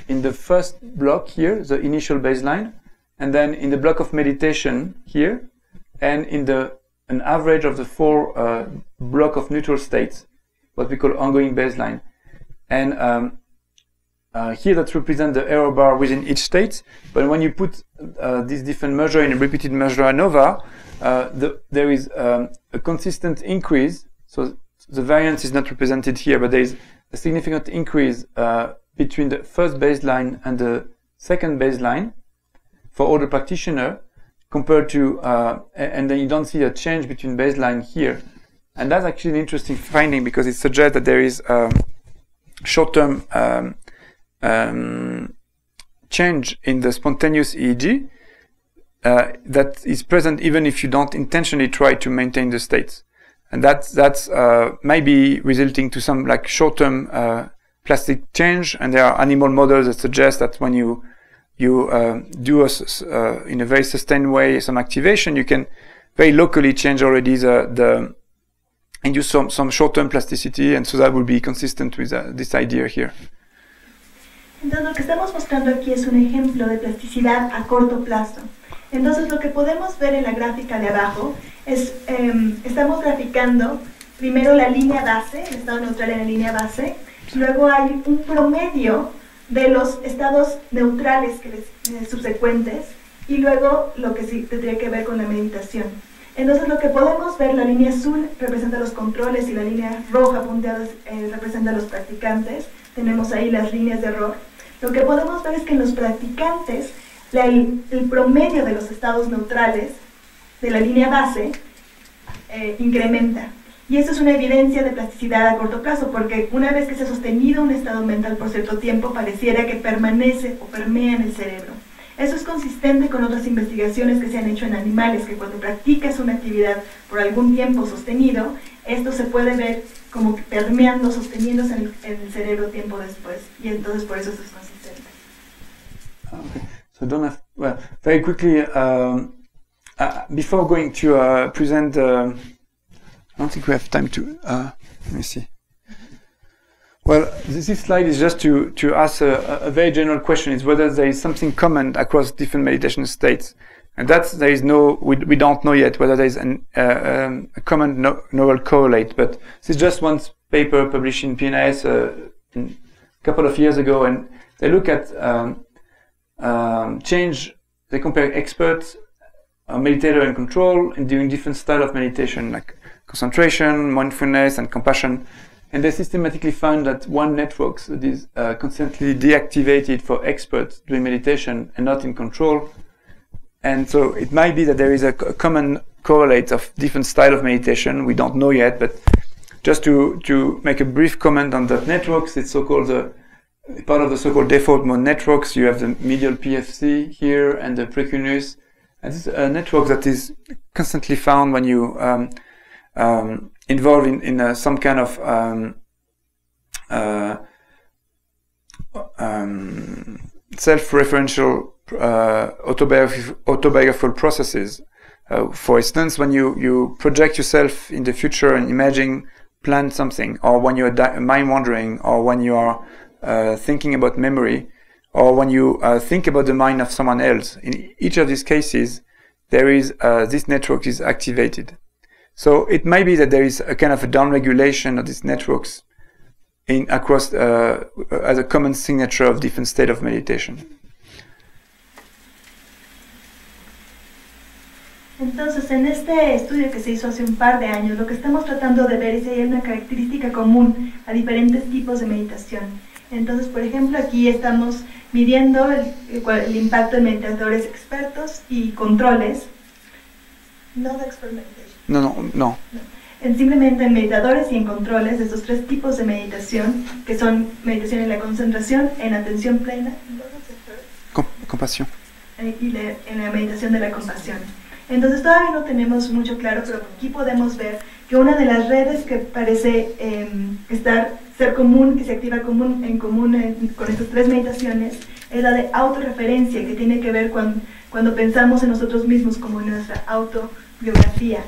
in the first block here, the initial baseline, and then in the block of meditation here, and in an average of the 4 block of neutral states, what we call ongoing baseline. And here that represents the error bar within each state, but when you put these different measures in a repeated measure ANOVA, there is a consistent increase. So the variance is not represented here, but there is a significant increase between the first baseline and the second baseline for all the practitioners, compared to, and then you don't see a change between baseline here. And that's actually an interesting finding, because it suggests that there is short-term change in the spontaneous EEG that is present even if you don't intentionally try to maintain the states. And that's maybe resulting to some like short-term plastic change. And there are animal models that suggest that when you do in a very sustained way some activation, you can very locally change already induce some short-term plasticity, and so that will be consistent with this idea here. Entonces lo que estamos mostrando aquí es un ejemplo de plasticidad a corto plazo. Entonces lo que podemos ver en la gráfica de abajo es, estamos graficando primero la línea base, el estado neutral en la línea base, luego hay un promedio de los estados neutrales subsecuentes, y luego lo que sí tendría que ver con la meditación. Entonces lo que podemos ver, la línea azul representa los controles y la línea roja punteada representa los practicantes. Tenemos ahí las líneas de error. Lo que podemos ver es que en los practicantes el promedio de los estados neutrales de la línea base incrementa. Y esto es una evidencia de plasticidad a corto plazo, porque una vez que se ha sostenido un estado mental por cierto tiempo, pareciera que permanece o permea en el cerebro. Eso es consistente con otras investigaciones que se han hecho en animales, que cuando practicas una actividad por algún tiempo sostenido, esto se puede ver como que permeando, sosteniéndose en el cerebro tiempo después, y entonces por eso esto es consistente. Okay. So well, very quickly, before going to present, I don't think we have time to, let me see. Well, this slide is just to ask a very general question, is whether there is something common across different meditation states. And there is we don't know yet whether there is a common neural correlate, but this is just one paper published in PNAS a couple of years ago, and they look at change, they compare experts, meditator and control, and doing different style of meditation, like concentration, mindfulness, and compassion. And they systematically found that one network that is constantly deactivated for experts doing meditation and not in control. And so it might be that there is a common correlate of different style of meditation. We don't know yet, but just to make a brief comment on that networks, it's so-called part of the so-called default mode networks. You have the medial PFC here and the precuneus. And this is a network that is constantly found when you involved in some kind of self-referential autobiographical processes. For instance, when you project yourself in the future and plan something, or when you are mind wandering, or when you are thinking about memory, or when you think about the mind of someone else. In each of these cases, there is this network is activated. So it may be that there is a kind of a downregulation of these networks across as a common signature of different state of meditation. Entonces, en este estudio que se hizo hace un par de años, lo que estamos tratando de ver es si hay una característica común a diferentes tipos de meditación. Entonces, por ejemplo, aquí estamos midiendo el impacto en meditadores expertos y controles. No de expert meditation. No. Simplemente en meditadores y en controles de estos tres tipos de meditación, que son meditación en la concentración, en atención plena, Compasión. Y en la meditación de la compasión. Entonces todavía no tenemos mucho claro, pero aquí podemos ver que una de las redes que parece ser común, que se activa con estas tres meditaciones, es la de autorreferencia, que tiene que ver con cuando pensamos en nosotros mismos como en nuestra autobiografía.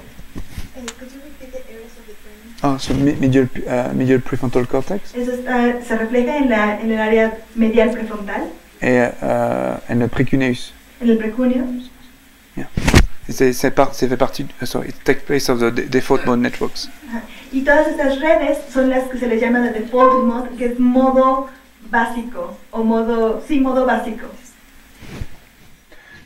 Oh, so medial prefrontal cortex. Eso se refleja en el área medial prefrontal. En le precuneus. En el precuneo. Yeah. C'est fait partie. Sorry, it takes place of the default mode networks. Y todas estas redes son las que se les llama de default mode, que es modo básico o modo básico.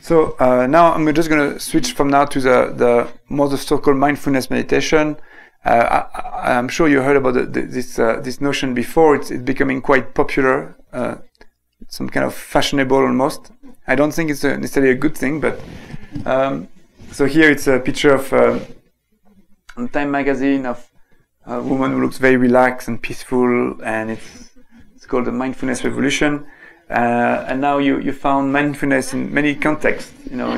So now I'm just going to switch from now to the more the so-called mindfulness meditation. I'm sure you heard about this notion before. It's becoming quite popular, some kind of fashionable almost. I don't think it's necessarily a good thing, but so here it's a picture of on Time magazine of a woman who looks very relaxed and peaceful, and it's called the Mindfulness Revolution. And now you found mindfulness in many contexts, you know,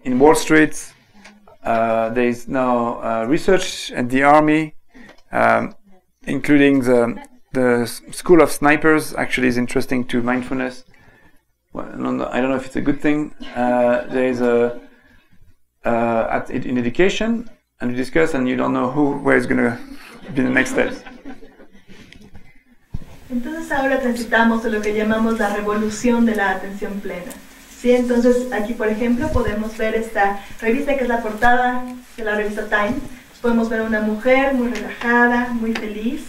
in Wall Street. There is now research at the army, including the school of snipers. Actually, is interesting to mindfulness. Well, I don't know if it's a good thing. There is in education, and you discuss, and you don't know where is going to be the next steps. Entonces ahora transitamos a lo que llamamos la revolución de la atención plena. ¿Sí? Entonces aquí, por ejemplo, podemos ver esta revista que es la portada de la revista Time. Podemos ver a una mujer muy relajada, muy feliz.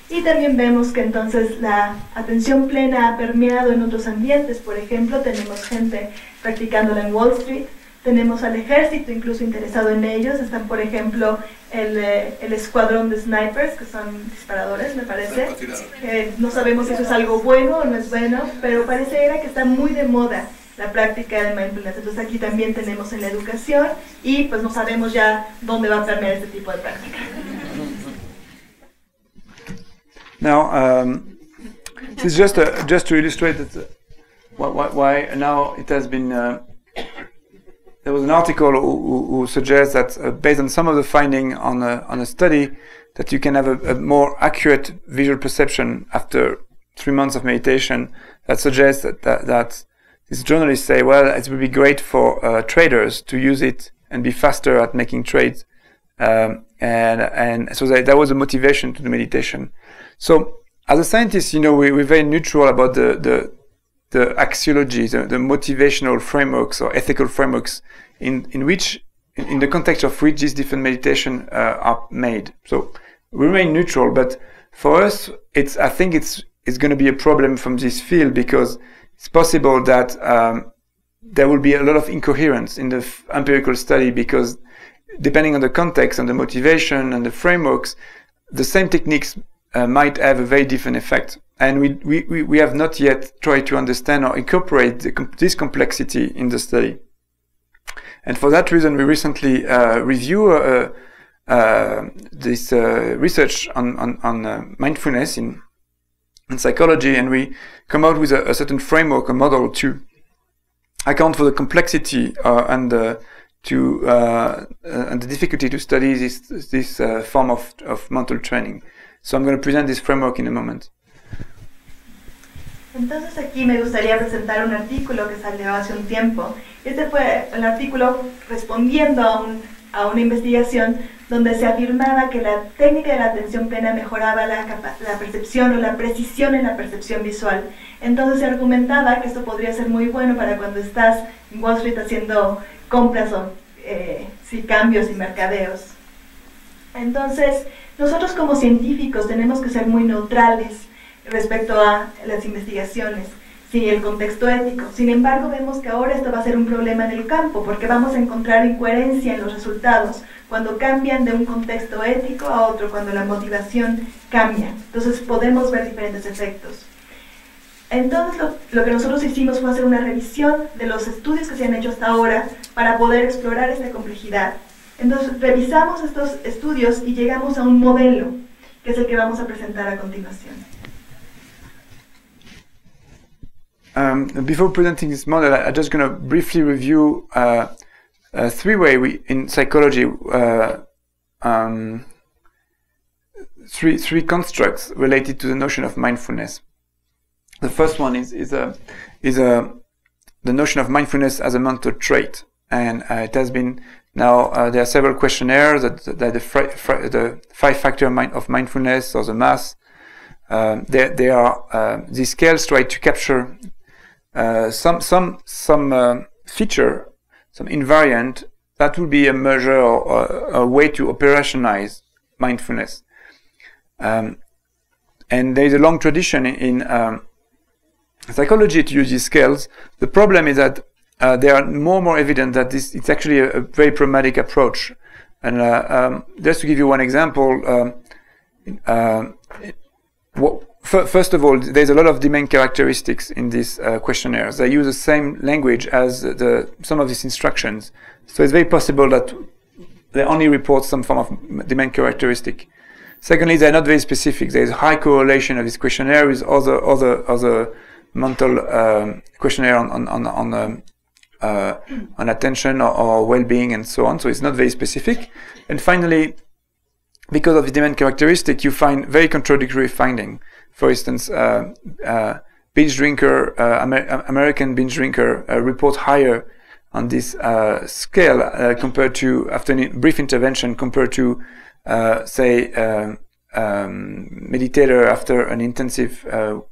Y también vemos que entonces la atención plena ha permeado en otros ambientes. Por ejemplo, tenemos gente practicándola en Wall Street. Tenemos al ejército incluso interesado en ellos. Están, por ejemplo, el escuadrón de snipers, que son disparadores, me parece. No sabemos si eso es algo bueno o no es bueno, pero pareciera que está muy de moda la práctica de mindfulness. Entonces aquí también tenemos en la educación y pues no sabemos ya dónde va a permear este tipo de práctica. Now, this is just to illustrate that why now it has been. There was an article who suggests that based on some of the finding on a study, that you can have a more accurate visual perception after 3 months of meditation. That suggests that these journalists say, well, it would be great for traders to use it and be faster at making trades, and so that was a motivation to the meditation. So as a scientist, you know, we're very neutral about the axiology, the motivational frameworks or ethical frameworks in the context of which these different meditation are made. So we remain neutral, but for us, I think it's going to be a problem from this field, because it's possible that there will be a lot of incoherence in the empirical study, because depending on the context and the motivation and the frameworks, the same techniques might have a very different effect. And we have not yet tried to understand or incorporate this complexity in the study. And for that reason, we recently review this research on mindfulness in psychology, and we come out with a certain framework, a model to account for the complexity and the difficulty to study this form of mental training. So I'm going to present this framework in a moment. Entonces aquí me gustaría presentar un artículo que salió hace un tiempo. Este fue el artículo respondiendo a una investigación donde se afirmaba que la técnica de la atención plena mejoraba la percepción o la precisión en la percepción visual. Entonces se argumentaba que esto podría ser muy bueno para cuando estás en Wall Street haciendo compras o cambios y mercadeos. Entonces, nosotros como científicos tenemos que ser muy neutrales respecto a las investigaciones, sin el contexto ético. Sin embargo, vemos que ahora esto va a ser un problema en el campo, porque vamos a encontrar incoherencia en los resultados cuando cambian de un contexto ético a otro, cuando la motivación cambia. Entonces podemos ver diferentes efectos. Entonces lo que nosotros hicimos fue hacer una revisión de los estudios que se han hecho hasta ahora para poder explorar esta complejidad. Entonces revisamos estos estudios y llegamos a un modelo, que es el que vamos a presentar a continuación. Before presenting this model, I'm just going to briefly review three-way in psychology, three constructs related to the notion of mindfulness. The first one is the notion of mindfulness as a mental trait. And it has been now, there are several questionnaires that the 5-factor of mindfulness or the mass. These scales try to capture some feature, some invariant that will be a measure or a way to operationalize mindfulness. And there is a long tradition in psychology to use these scales. The problem is that they are more evident that it's actually a very pragmatic approach. And just to give you one example, first of all, there's a lot of domain characteristics in these questionnaires. They use the same language as some of these instructions. So it's very possible that they only report some form of domain characteristic. Secondly, they're not very specific. There's high correlation of this questionnaire with other mental questionnaire on attention or well-being and so on. So it's not very specific. And finally, because of the domain characteristic, you find very contradictory finding. For instance, binge drinker, American binge drinker report higher on this scale compared to, after a brief intervention, compared to, say, meditator after an intensive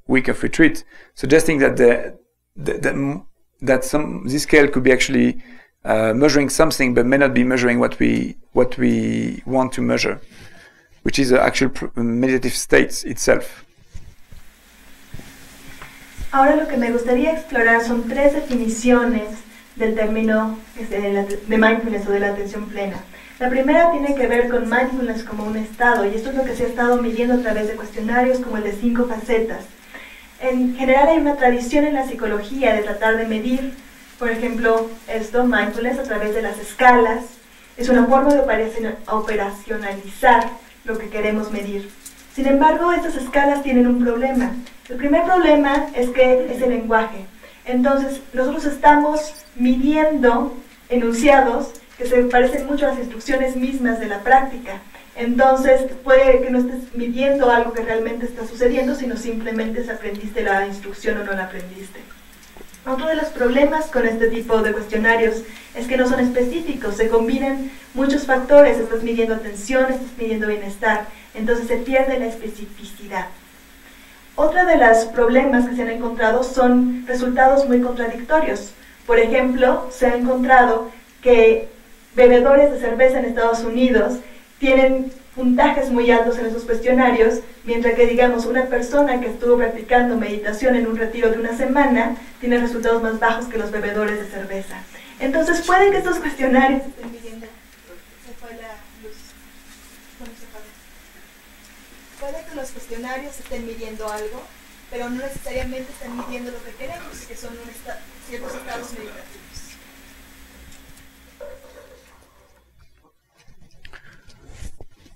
week of retreat, suggesting that this scale could be actually measuring something, but may not be measuring what we want to measure, which is the actual meditative state itself. Ahora lo que me gustaría explorar son 3 definiciones del término de mindfulness o de la atención plena. La primera tiene que ver con mindfulness como un estado, y esto es lo que se ha estado midiendo a través de cuestionarios como el de 5 facetas. En general hay una tradición en la psicología de tratar de medir, por ejemplo, mindfulness a través de las escalas. Es una forma de operacionalizar lo que queremos medir. Sin embargo, estas escalas tienen un problema. El primer problema es que es el lenguaje. Entonces, nosotros estamos midiendo enunciados que se parecen mucho a las instrucciones mismas de la práctica. Entonces, puede que no estés midiendo algo que realmente está sucediendo, sino simplemente si aprendiste la instrucción o no la aprendiste. Otro de los problemas con este tipo de cuestionarios es que no son específicos, se combinan muchos factores, estás midiendo atención, estás midiendo bienestar, entonces se pierde la especificidad. Otro de los problemas que se han encontrado son resultados muy contradictorios. Por ejemplo, se ha encontrado que bebedores de cerveza en Estados Unidos tienen puntajes muy altos en esos cuestionarios, mientras que, digamos, una persona que estuvo practicando meditación en un retiro de una semana tiene resultados más bajos que los bebedores de cerveza. Entonces, puede que estos cuestionarios estén midiendo... Se fue la luz. Puede que los cuestionarios estén midiendo algo, pero no necesariamente están midiendo lo que queremos, que son ciertos estados meditativos.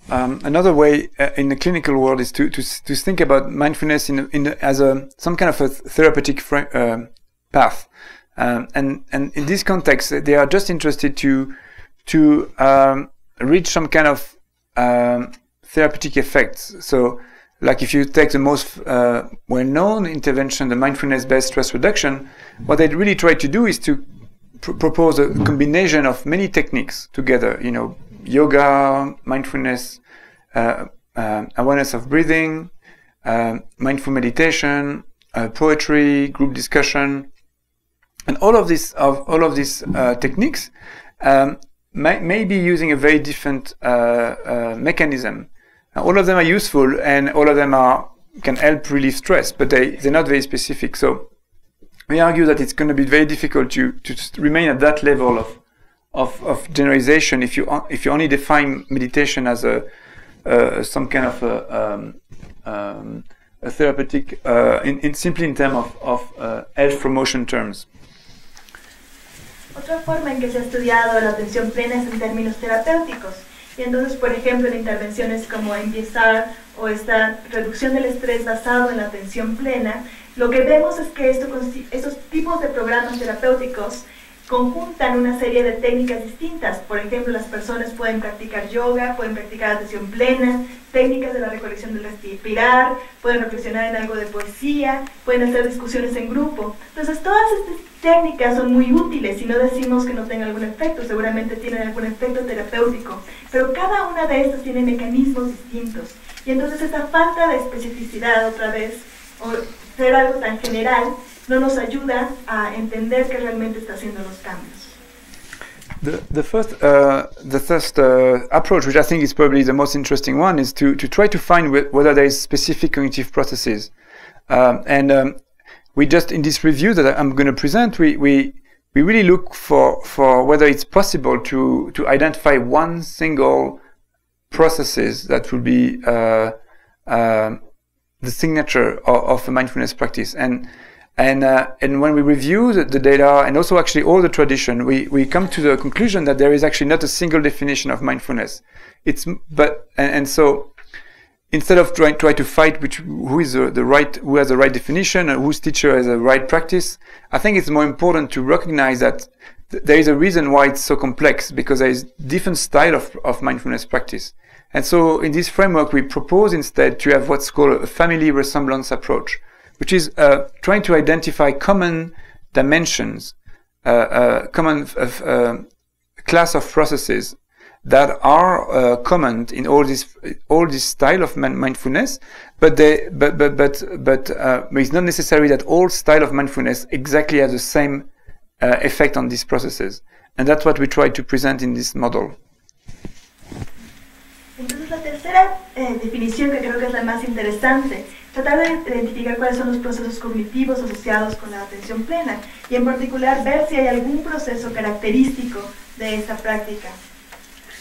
Another way in the clinical world is to think about mindfulness as some kind of a therapeutic path, and in this context they are just interested to reach some kind of therapeutic effects. So, like if you take the most well-known intervention, the mindfulness-based stress reduction, what they really try to do is to propose a combination of many techniques together. You know, yoga, mindfulness, awareness of breathing, mindful meditation, poetry, group discussion, and all of these techniques may be using a very different mechanism. All of them are useful, and all of them can help relieve stress, but they're not very specific. So we argue that it's going to be very difficult to remain at that level of generalization if you only define meditation as some kind of a therapeutic simply in terms of health promotion terms. Otra forma en que se ha estudiado la atención plena es en términos terapéuticos. Y entonces, por ejemplo, en intervenciones como empezar o esta reducción del estrés basado en la atención plena, lo que vemos es que estos tipos de programas terapéuticos conjuntan una serie de técnicas distintas. Por ejemplo, las personas pueden practicar yoga, pueden practicar atención plena, técnicas de la recolección del respirar, pueden reflexionar en algo de poesía, pueden hacer discusiones en grupo. Entonces, todas estas técnicas son muy útiles y no decimos que no tengan algún efecto, seguramente tienen algún efecto terapéutico, pero cada una de estas tiene mecanismos distintos. Y entonces esta falta de especificidad, otra vez, o ser algo tan general, no nos ayuda a entender que realmente está haciendo los cambios. The first approach, which I think is probably the most interesting one, is to try to find whether there is specific cognitive processes. We just, in this review that I'm going to present, we really look for whether it's possible to identify one single processes that will be the signature of a mindfulness practice. And when we review the data and also actually all the tradition, we come to the conclusion that there is actually not a single definition of mindfulness. So instead of try to fight who has the right definition and whose teacher has the right practice, I think it's more important to recognize that there is a reason why it's so complex, because there is different style of mindfulness practice. And so in this framework, we propose instead to have what's called a family resemblance approach, which is trying to identify common dimensions, common class of processes that are common in all this style of mindfulness, but it's not necessary that all style of mindfulness exactly have the same effect on these processes, and that's what we try to present in this model. Entonces la tercera definición, que creo que es la más interesante, tratar de identificar cuáles son los procesos cognitivos asociados con la atención plena y en particular ver si hay algún proceso característico de esta práctica.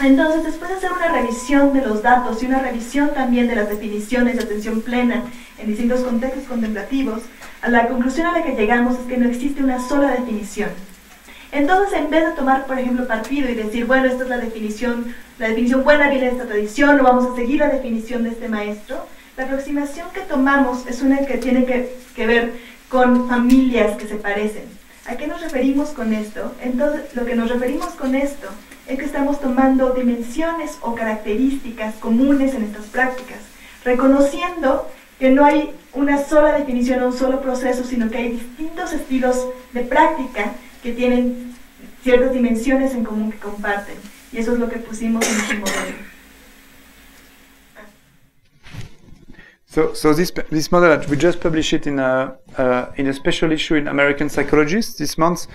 Entonces, después de hacer una revisión de los datos y una revisión también de las definiciones de atención plena en distintos contextos contemplativos, a la conclusión a la que llegamos es que no existe una sola definición. Entonces, en vez de tomar, por ejemplo, partido y decir, bueno, esta es la definición buena viene de esta tradición, o vamos a seguir la definición de este maestro, la aproximación que tomamos es una que tiene que ver con familias que se parecen. ¿A qué nos referimos con esto? Entonces, lo que nos referimos con esto es que estamos tomando dimensiones o características comunes en estas prácticas, reconociendo que no hay una sola definición o un solo proceso, sino que hay distintos estilos de práctica que tienen ciertas dimensiones en común que comparten. Y eso es lo que pusimos en este modelo. So this model, we just published it in a special issue in American Psychologist this month,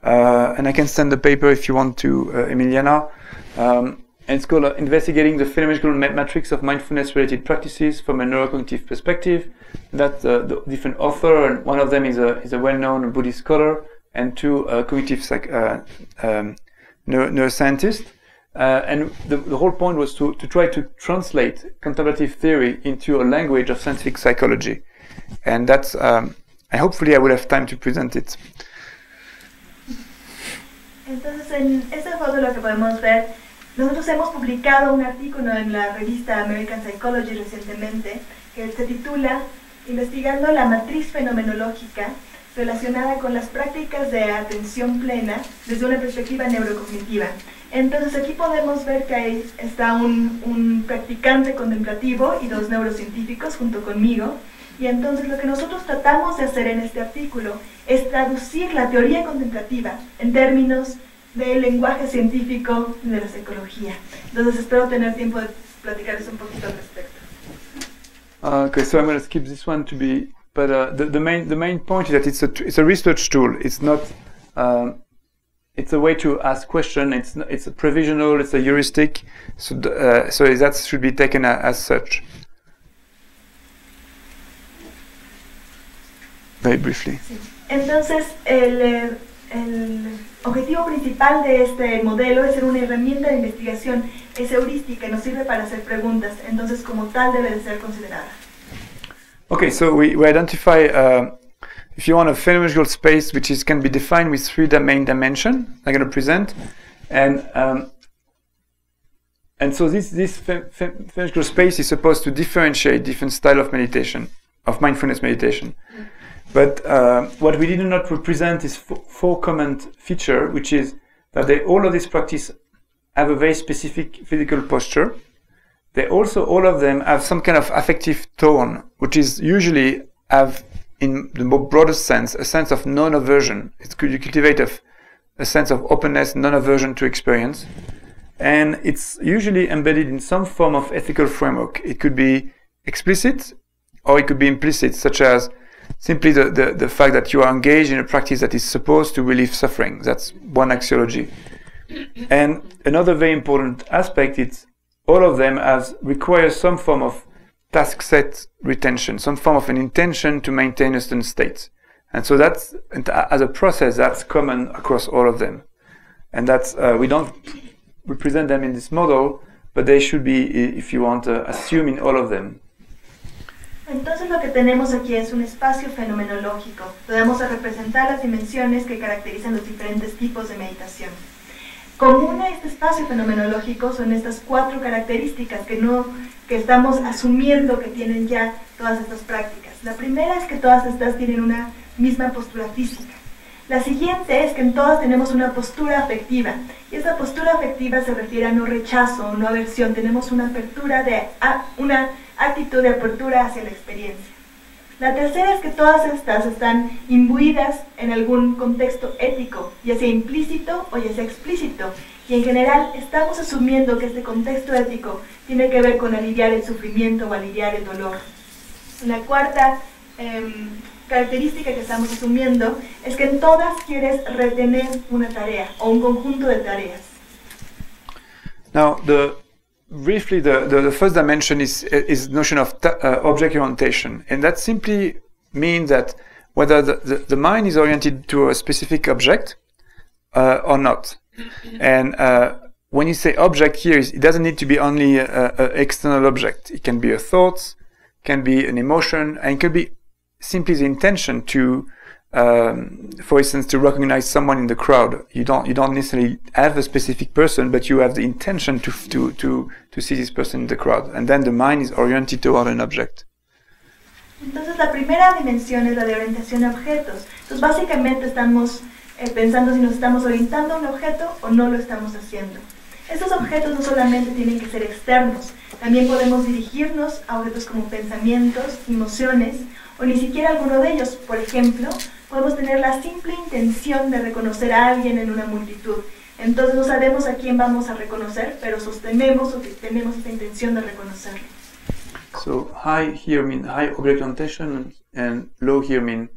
and I can send the paper if you want to, Emiliana. And it's called Investigating the Phenomenological Matrix of Mindfulness-Related Practices from a Neurocognitive Perspective. That's the different author, and one of them is a well-known Buddhist scholar, and two cognitive neuroscientists. And the whole point was to try to translate contemplative theory into a language of scientific psychology. And that's, and hopefully I will have time to present it. Entonces, en esta foto lo que podemos ver, nosotros hemos publicado un artículo en la revista American Psychology recientemente que se titula Investigando la matriz fenomenológica relacionada con las prácticas de atención plena desde una perspectiva neurocognitiva. Entonces aquí podemos ver que ahí está un practicante contemplativo y dos neurocientíficos junto conmigo, y entonces lo que nosotros tratamos de hacer en este artículo es traducir la teoría contemplativa en términos del lenguaje científico de la psicología. Entonces espero tener tiempo de platicarles un poquito al respecto. Okay, so I'm going to skip this one to be, but the main point is that it's a research tool. It's not. It's a way to ask questions. It's a provisional. It's a heuristic. So that should be taken as such. Very briefly. Sí. Entonces el objetivo principal de este modelo es ser una herramienta de investigación. Es heurística y nos sirve para hacer preguntas. Entonces, como tal, debe de ser considerada. Okay, so we identify, if you want, a phenomenological space which can be defined with three main dimensions. I'm going to present, and so this phenomenological space is supposed to differentiate different style of meditation, of mindfulness meditation. But what we did not represent is four common feature, which is that all of this practice have a very specific physical posture. They also, all of them, have some kind of affective tone, which is usually have, in the more broadest sense, a sense of non-aversion. It's you cultivate a sense of openness, non-aversion to experience. And it's usually embedded in some form of ethical framework. It could be explicit or it could be implicit, such as simply the fact that you are engaged in a practice that is supposed to relieve suffering. That's one axiology. And another very important aspect is all of them require some form of task set retention, some form of an intention to maintain a certain state. And so that's, as a process, that's common across all of them. And that's, we don't represent them in this model, but they should be, if you want, assumed in all of them. Entonces lo que tenemos aquí es un espacio fenomenológico, donde vamos a representar las dimensiones que caracterizan los diferentes tipos de meditación. Común a este espacio fenomenológico son estas cuatro características que estamos asumiendo que tienen ya todas estas prácticas. La primera es que todas estas tienen una misma postura física. La siguiente es que en todas tenemos una postura afectiva, y esa postura afectiva se refiere a no rechazo o no aversión. Tenemos una apertura una actitud de apertura hacia la experiencia. La tercera es que todas estas están imbuidas en algún contexto ético, ya sea implícito o ya sea explícito, y en general estamos asumiendo que este contexto ético tiene que ver con aliviar el sufrimiento o aliviar el dolor. La cuarta característica que estamos asumiendo es que en todas quieres retener una tarea o un conjunto de tareas. Now, briefly, the first dimension is notion of object orientation, and that simply means that whether the mind is oriented to a specific object or not. And when you say object here, it doesn't need to be only an external object. It can be a thought, can be an emotion, and it can be simply the intention to, for instance, to recognize someone in the crowd. You don't necessarily have a specific person, but you have the intention to see this person in the crowd, and then the mind is oriented toward an object. Entonces la primera dimensión es la de orientación a objetos. Entonces básicamente estamos pensando si nos estamos orientando a un objeto o no lo estamos haciendo. Estos objetos no solamente tienen que ser externos, también podemos dirigirnos a objetos como pensamientos, emociones, o ni siquiera alguno de ellos. Por ejemplo, podemos tener la simple intención de reconocer a alguien en una multitud. Entonces no sabemos a quién vamos a reconocer, pero sostenemos o tenemos esta intención de reconocerlo. So high here mean high object orientation, and low here mean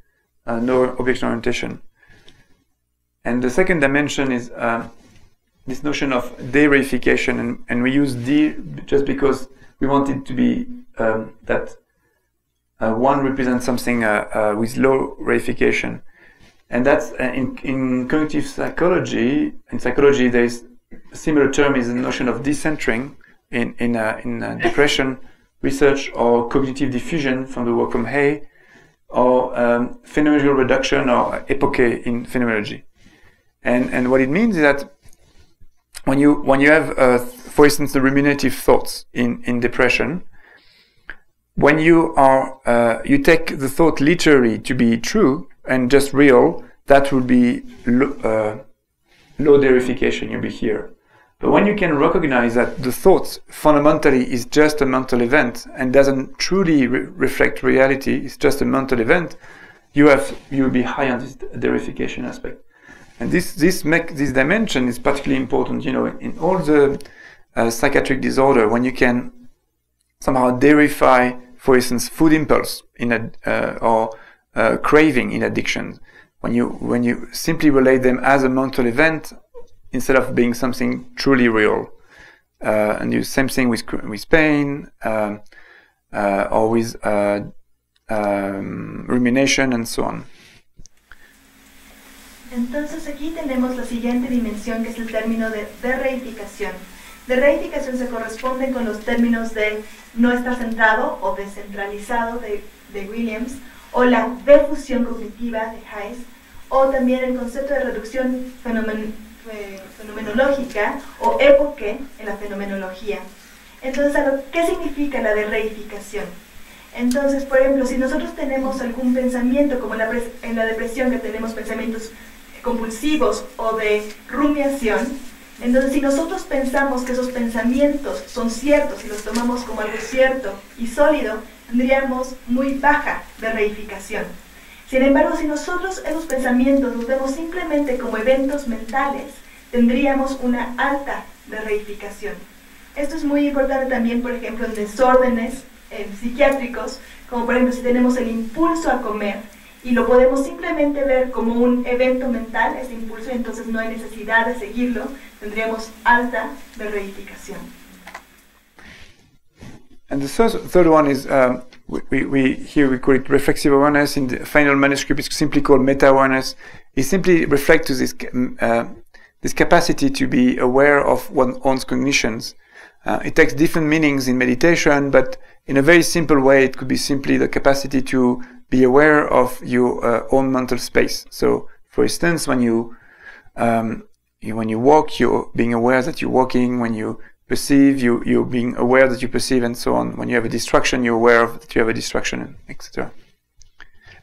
no object orientation. And the second dimension is this notion of de-reification, and we use de just because we want it to be that one represents something with low reification. And that's in cognitive psychology. In psychology, there is a similar term is the notion of decentering in depression research, or cognitive diffusion from the work from Hay, or phenomenological reduction, or epoche in phenomenology. And what it means is that when you have, for instance, the ruminative thoughts in depression, when you you take the thought literally to be true and just real, that will be low derification. You'll be here. But when you can recognize that the thought fundamentally is just a mental event and doesn't truly reflect reality, it's just a mental event, you'll be high on this derification aspect. And this dimension is particularly important, in all the psychiatric disorder, when you can somehow derify, for instance, food impulse or craving in addiction. When you simply relate them as a mental event instead of being something truly real. And the same thing with pain, or with rumination and so on. Entonces aquí tenemos la siguiente dimensión, que es el término de reificación. De reificación se corresponde con los términos de no estar centrado o descentralizado de Williams, o la defusión cognitiva de Hayes, o también el concepto de reducción fenomenológica o époque en la fenomenología. Entonces, ¿qué significa la de reificación? Entonces, por ejemplo, si nosotros tenemos algún pensamiento, como en la depresión que tenemos pensamientos compulsivos o de rumiación, entonces si nosotros pensamos que esos pensamientos son ciertos y los tomamos como algo cierto y sólido, tendríamos muy baja de reificación. Sin embargo, si nosotros esos pensamientos los vemos simplemente como eventos mentales, tendríamos una alta de reificación. Esto es muy importante también, por ejemplo, en desórdenes psiquiátricos, como por ejemplo si tenemos el impulso a comer y lo podemos simplemente ver como un evento mental, ese impulso, entonces no hay necesidad de seguirlo, tendríamos alta de reificación. And the third one is, here we call it reflexive awareness. In the final manuscript, it's simply called meta-awareness. It simply reflects this capacity to be aware of one's own cognitions. It takes different meanings in meditation, but in a very simple way, it could be simply the capacity to be aware of your own mental space. So, for instance, when you walk, you're being aware that you're walking. When you perceive, you're being aware that you perceive, and so on. When you have a distraction, you're aware of that you have a distraction, etc.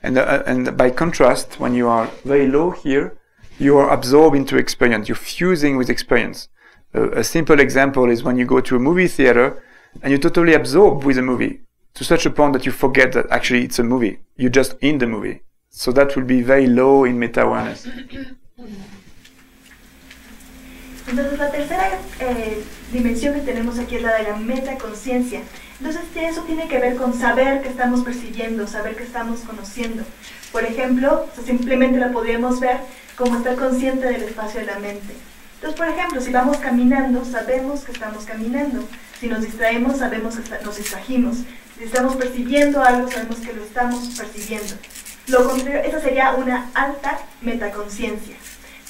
And by contrast, when you are very low here, you are absorbed into experience. You're fusing with experience. A simple example is when you go to a movie theater and you're totally absorbed with a movie to such a point that you forget that actually it's a movie. You're just in the movie. So that will be very low in meta-awareness. Entonces la tercera dimensión que tenemos aquí es la de la metaconciencia. Entonces eso tiene que ver con saber que estamos percibiendo, saber que estamos conociendo. Por ejemplo, simplemente la podríamos ver como estar consciente del espacio de la mente. Entonces, por ejemplo, si vamos caminando, sabemos que estamos caminando. Si nos distraemos, sabemos que nos distrajimos. Si estamos percibiendo algo, sabemos que lo estamos percibiendo. Lo contrario, esa sería una alta metaconciencia.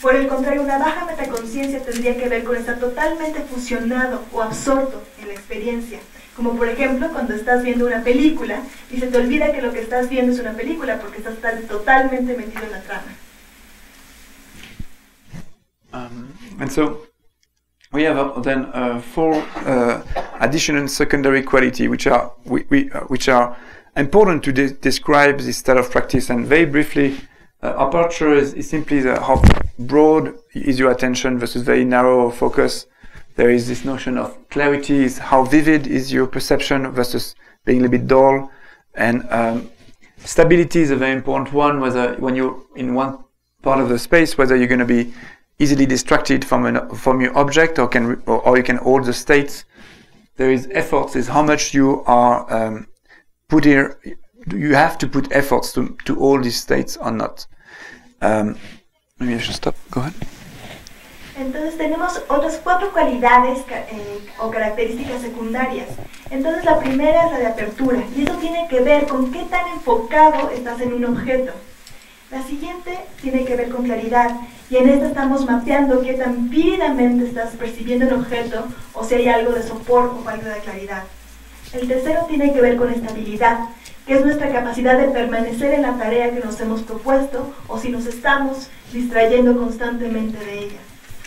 Por el contrario, una baja metaconciencia tendría que ver con estar totalmente fusionado o absorto en la experiencia. Como por ejemplo, cuando estás viendo una película y se te olvida que lo que estás viendo es una película porque estás totalmente metido en la trama. And so we have then 4 additional secondary quality which are important to describe this style of practice. And very briefly, aperture is simply how broad is your attention versus very narrow focus. There is this notion of clarity, is how vivid is your perception versus being a little bit dull. And stability is a very important one, whether when you're in one part of the space, whether you're going to be easily distracted from your object or you can hold the states. There is efforts, is how much you are you have to put efforts to hold these states or not. Maybe I should stop. Go ahead. Entonces tenemos otras 4 cualidades o características secundarias. Entonces la primera es la de apertura, y eso tiene que ver con qué tan enfocado estás en un objeto. La siguiente tiene que ver con claridad, y en esta estamos mapeando qué tan vívidamente estás percibiendo el objeto o si hay algo de sopor o algo de claridad. El tercero tiene que ver con estabilidad, que es nuestra capacidad de permanecer en la tarea que nos hemos propuesto o si nos estamos distrayendo constantemente de ella.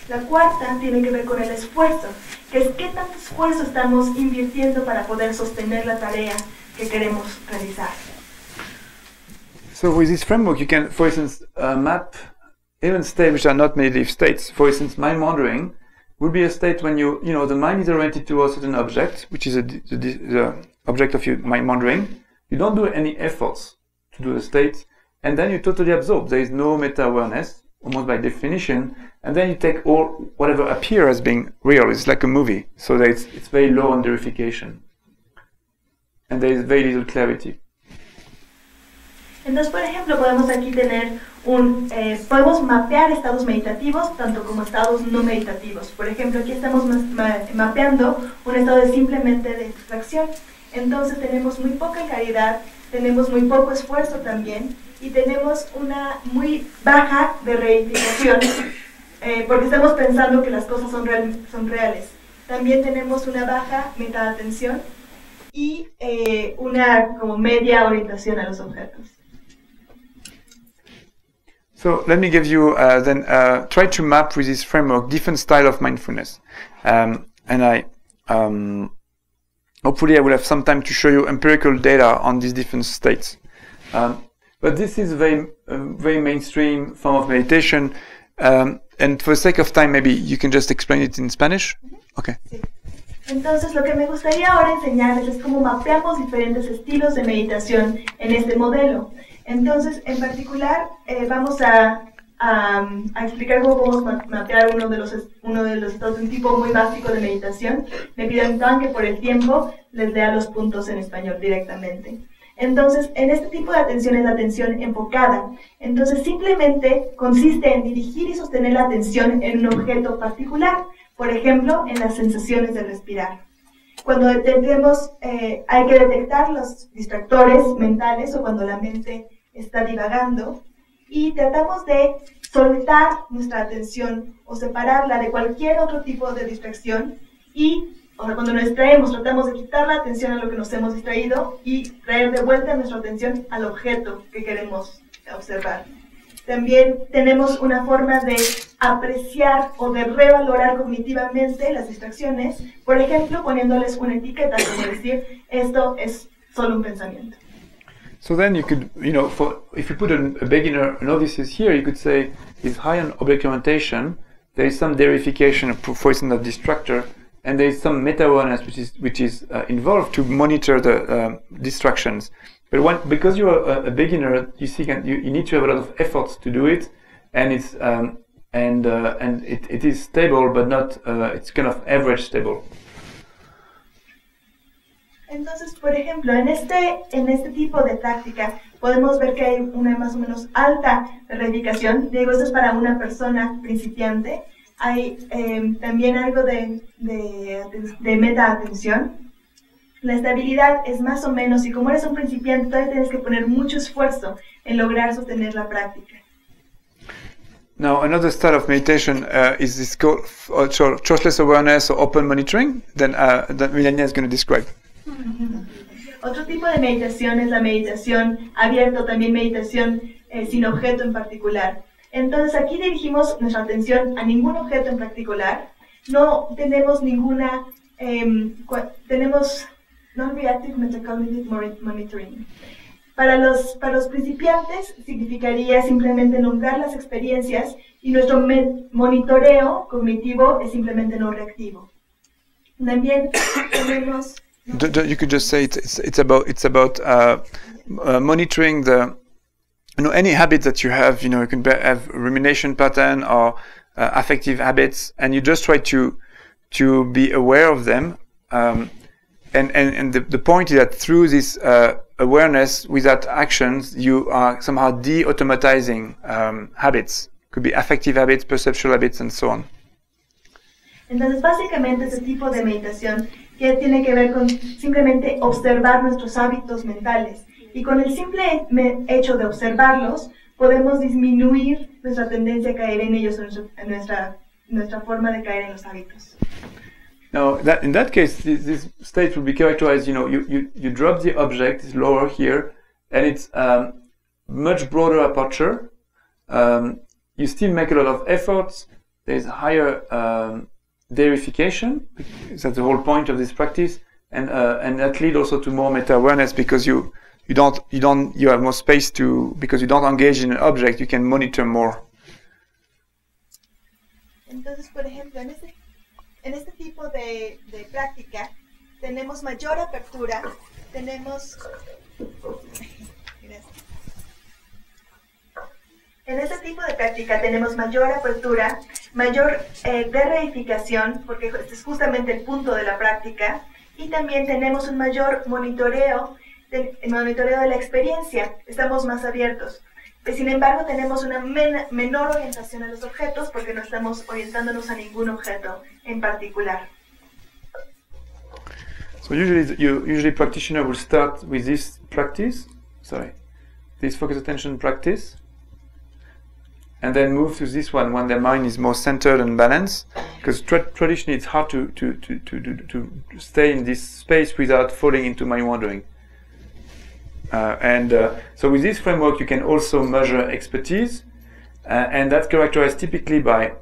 La cuarta tiene que ver con el esfuerzo, que es qué tanto esfuerzo estamos invirtiendo para poder sostener la tarea que queremos realizar. So with this framework, you can, for instance, map even states which are not meditative states. For instance, mind wandering would be a state when the mind is oriented towards a certain object, which is the object of your mind wandering. You don't do any efforts to do the state, and then you totally absorb. There is no meta-awareness, almost by definition, and then you take whatever appears as being real. It's like a movie, so that it's very low on verification, and there is very little clarity. Entonces, por ejemplo, podemos aquí tener podemos mapear estados meditativos tanto como estados no meditativos. Por ejemplo, aquí estamos mapeando un estado de simplemente de distracción. Entonces tenemos muy poca claridad, tenemos muy poco esfuerzo también y tenemos una muy baja de reificación porque estamos pensando que las cosas son reales. También tenemos una baja meta-atención y una como media orientación a los objetos. So let me give you try to map with this framework different style of mindfulness, and hopefully I will have some time to show you empirical data on these different states. But this is a very mainstream form of meditation. And for the sake of time, maybe you can just explain it in Spanish? Okay. Sí. Entonces, lo que me gustaría ahora enseñarles es cómo mapeamos diferentes estilos de meditación en este modelo. Entonces, en particular, vamos a explicar cómo podemos mapear uno de los estados, un tipo muy básico de meditación. Me piden Antoine que por el tiempo les lea los puntos en español directamente. Entonces, en este tipo de atención es la atención enfocada. Entonces, simplemente consiste en dirigir y sostener la atención en un objeto particular. Por ejemplo, en las sensaciones de respirar. Cuando detectemos, hay que detectar los distractores mentales o cuando la mente está divagando y tratamos de soltar nuestra atención o separarla de cualquier otro tipo de distracción y cuando nos distraemos tratamos de quitar la atención a lo que nos hemos distraído y traer de vuelta nuestra atención al objeto que queremos observar. También tenemos una forma de apreciar o de revalorar cognitivamente las distracciones, por ejemplo, poniéndoles una etiqueta, como decir, esto es solo un pensamiento. So then you could, if you put a beginner novices here, you could say, it's high on object orientation, there is some derification, for instance, of distractor, and there is some meta-awareness which is involved to monitor the distractions. But because you are a beginner, you need to have a lot of efforts to do it, and it is stable, but not it's kind of average stable. Entonces, por ejemplo, en este tipo de práctica podemos ver que hay una más o menos alta reificación. Digo, esto es para una persona principiante. Hay también algo de meta-atención. La estabilidad es más o menos, y como eres un principiante, todavía tienes que poner mucho esfuerzo en lograr sostener la práctica. Now, another style of meditation is this called choiceless awareness or open monitoring that Milania is going to describe. Otro tipo de meditación es la meditación abierta, o también meditación sin objeto en particular. Entonces, aquí dirigimos nuestra atención a ningún objeto en particular. No tenemos ninguna... tenemos non-reactive metacognitive monitoring. Para los principiantes significaría simplemente nombrar las experiencias y nuestro monitoreo cognitivo es simplemente no reactivo. También tenemos... You could just say it's about monitoring the any habit that you have. You can have rumination pattern or affective habits, and you just try to be aware of them. And the point is that through this awareness, without actions, you are somehow de-automatizing habits. Could be affective habits, perceptual habits, and so on. Entonces, básicamente, ese tipo de meditación que tiene que ver con simplemente observar nuestros hábitos mentales. Y con el simple hecho de observarlos, podemos disminuir nuestra tendencia a caer en ellos, nuestra forma de caer en los hábitos. Now, in that case, this state will be characterized, you drop the object, it's lower here, and it's much broader aperture. You still make a lot of efforts. There's higher derification. That's the whole point of this practice, and that leads also to more meta-awareness because you have more space because you don't engage in an object, you can monitor more. Entonces, por ejemplo, en este tipo de práctica tenemos mayor apertura, En este tipo de práctica tenemos mayor apertura, mayor de-reificación, porque este es justamente el punto de la práctica, y también tenemos un mayor monitoreo de la experiencia, estamos más abiertos. Sin embargo, tenemos una menor orientación a los objetos porque no estamos orientándonos a ningún objeto en particular. So usually practitioner will start with this practice, this focus attention practice, and then move to this one when their mind is more centered and balanced. Because traditionally it's hard to stay in this space without falling into mind wandering. So with this framework you can also measure expertise, and that's characterized typically by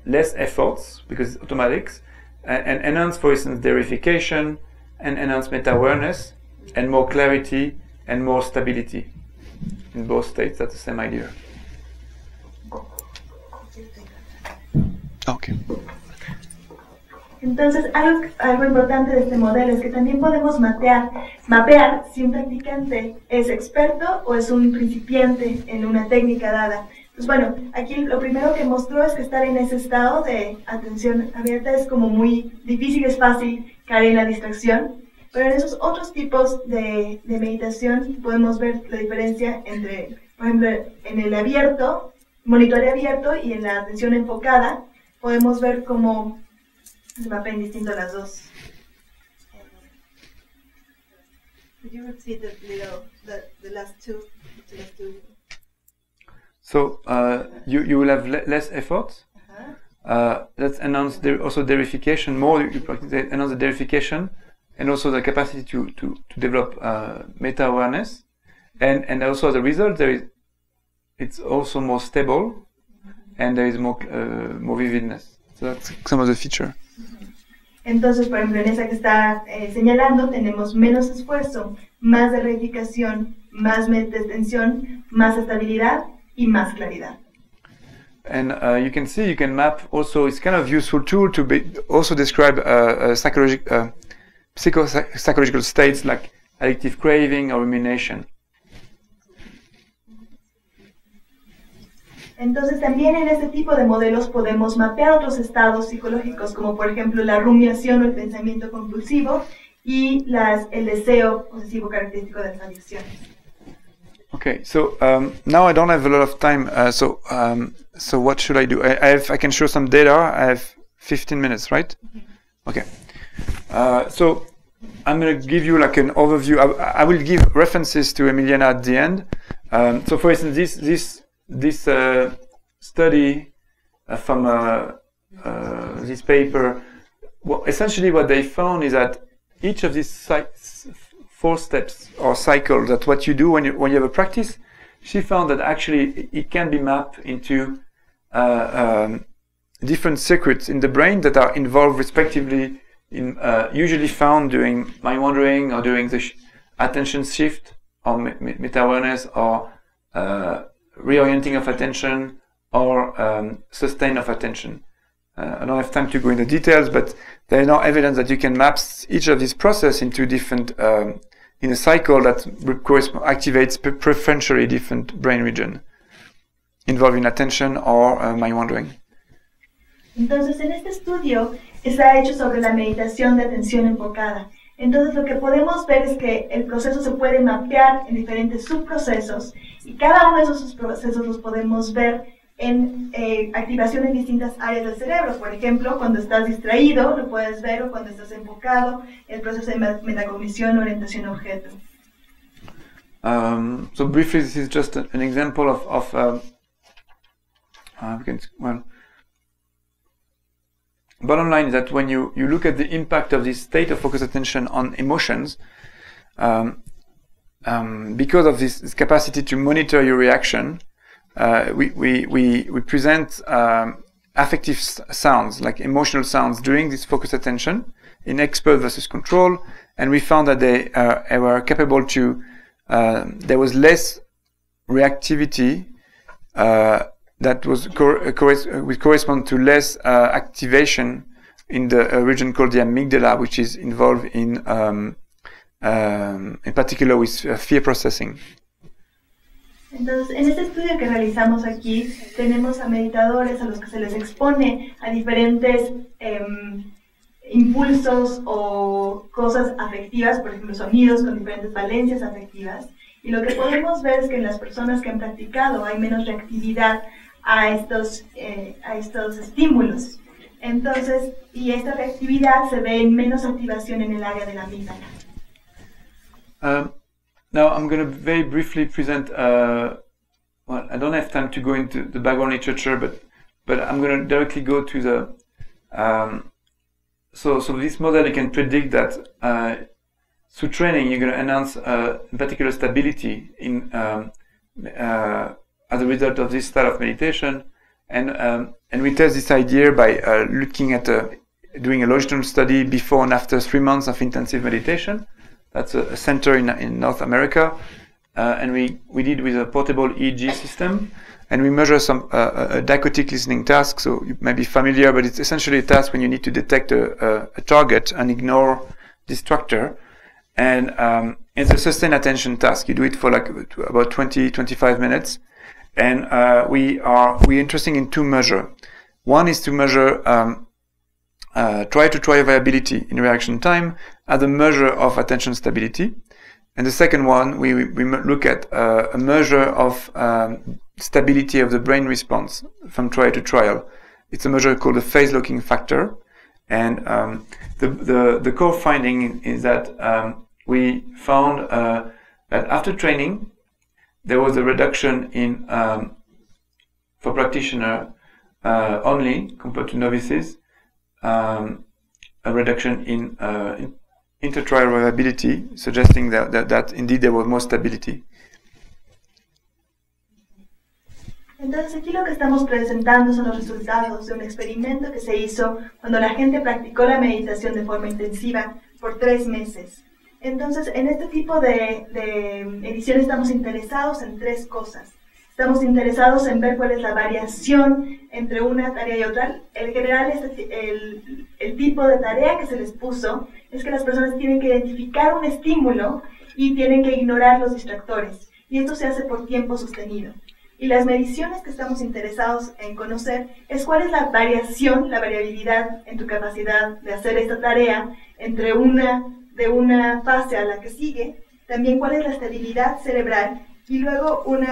less efforts because it's automatics, and enhance, for instance, derification, and enhanced meta-awareness, and more clarity and more stability. In both states, that's the same idea. Okay. Entonces, algo importante de este modelo es que también podemos mapear si un practicante es experto o es un principiante en una técnica dada. Pues bueno, aquí lo primero que mostró es que estar en ese estado de atención abierta es como muy difícil, es fácil caer en la distracción, pero en esos otros tipos de meditación podemos ver la diferencia entre, por ejemplo, en el abierto, monitoreo abierto y en la atención enfocada, podemos ver cómo se mapean distinto las dos. Could you repeat the last two? So you will have less effort. Let's enhance also verification more. You practice enhance the verification and also the capacity to develop meta awareness, and also as a result it's also more stable and there is more vividness. So that's some of the feature. Entonces, por ejemplo, en esa que está señalando, tenemos menos esfuerzo, más de verificación, más atención, más estabilidad y más claridad. And you can see, you can map also, it's kind of useful tool to also describe psychological states like addictive craving or rumination. Entonces también en este tipo de modelos podemos mapear otros estados psicológicos como por ejemplo la rumiación o el pensamiento compulsivo y el deseo obsesivo característico de las adicciones. Okay, so now I don't have a lot of time, so what should I do? I can show some data. I have 15 minutes, right? Okay. So I'm going to give you like an overview. I will give references to Emiliana at the end. So for instance, this study from this paper, well, essentially what they found is that each of these 4 steps or cycles, that what you do when you have a practice, she found that actually it can be mapped into different circuits in the brain that are involved respectively in usually found during mind wandering or during the attention shift or meta-awareness or reorienting of attention or sustain of attention. I don't have time to go into details, but there is no evidence that you can map each of these processes into different, in a cycle that activates preferentially different brain region involving attention or mind wandering. Entonces, en este estudio está hecho sobre la meditación de atención enfocada. Entonces, lo que podemos ver es que el proceso se puede mapear en diferentes subprocesos y cada uno de esos subprocesos los podemos ver en activación en distintas áreas del cerebro. Por ejemplo, cuando estás distraído, lo puedes ver, o cuando estás enfocado, el proceso de metacognición o orientación a objeto. So briefly, this is just an example of bottom line is that when you look at the impact of this state of focused attention on emotions, because of this capacity to monitor your reaction, we present affective sounds, like emotional sounds, during this focused attention in expert versus control, and we found that they were capable to, there was less reactivity that was would correspond to less activation in the region called the amygdala, which is involved in particular with fear processing. Entonces, en este estudio que realizamos aquí, tenemos a meditadores a los que se les expone a diferentes impulsos o cosas afectivas, por ejemplo, sonidos con diferentes valencias afectivas, y lo que podemos ver es que en las personas que han practicado hay menos reactividad a estos estímulos. Entonces, y esta reactividad se ve en menos activación en el área de la amígdala. Now I'm going to very briefly present, well, I don't have time to go into the background literature, but I'm going to directly go to the, so this model, you can predict that through training you're going to enhance in particular stability in as a result of this style of meditation, and we test this idea by looking at doing a longitudinal study before and after 3 months of intensive meditation. That's a center in North America. And we did with a portable EEG system. And we measure some a dichotic listening task. So you may be familiar, but it's essentially a task when you need to detect a target and ignore distractor. And it's a sustained attention task. You do it for like about 20-25 minutes. And we're interested in 2 measures. One is to measure try-to-trial variability in reaction time as a measure of attention stability. And the second one, we look at a measure of stability of the brain response from trial to trial. It's a measure called the phase locking factor. And the core finding is that we found that after training, there was a reduction in, for practitioner only compared to novices, a reduction in intertrial variability, suggesting that indeed there was more stability. Entonces aquí lo que estamos presentando son los resultados de un experimento que se hizo cuando la gente practicó la meditación de forma intensiva por 3 meses. Entonces en este tipo de edición estamos interesados en 3 cosas. Estamos interesados en ver cuál es la variación entre una tarea y otra. En general, el tipo de tarea que se les puso es que las personas tienen que identificar un estímulo y tienen que ignorar los distractores. Y esto se hace por tiempo sostenido. Y las mediciones que estamos interesados en conocer es cuál es la variación, la variabilidad en tu capacidad de hacer esta tarea entre de una fase a la que sigue. También cuál es la estabilidad cerebral. Y luego un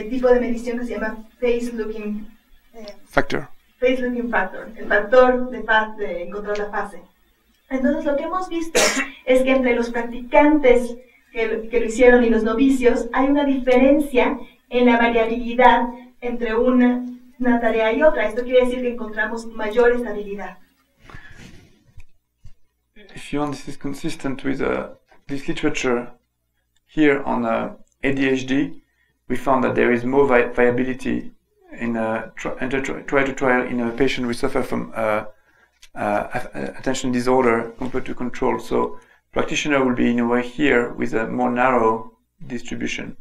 tipo de medición que se llama phase looking factor. Phase looking factor, el factor de encontrar la fase. Entonces lo que hemos visto es que entre los practicantes que lo hicieron y los novicios hay una diferencia en la variabilidad entre una tarea y otra. Esto quiere decir que encontramos mayor estabilidad. If you want, this is consistent with this literature here on ADHD. We found that there is more variability in trial in a patient who suffer from attention disorder compared to control. So practitioner will be in a way here with a more narrow distribution.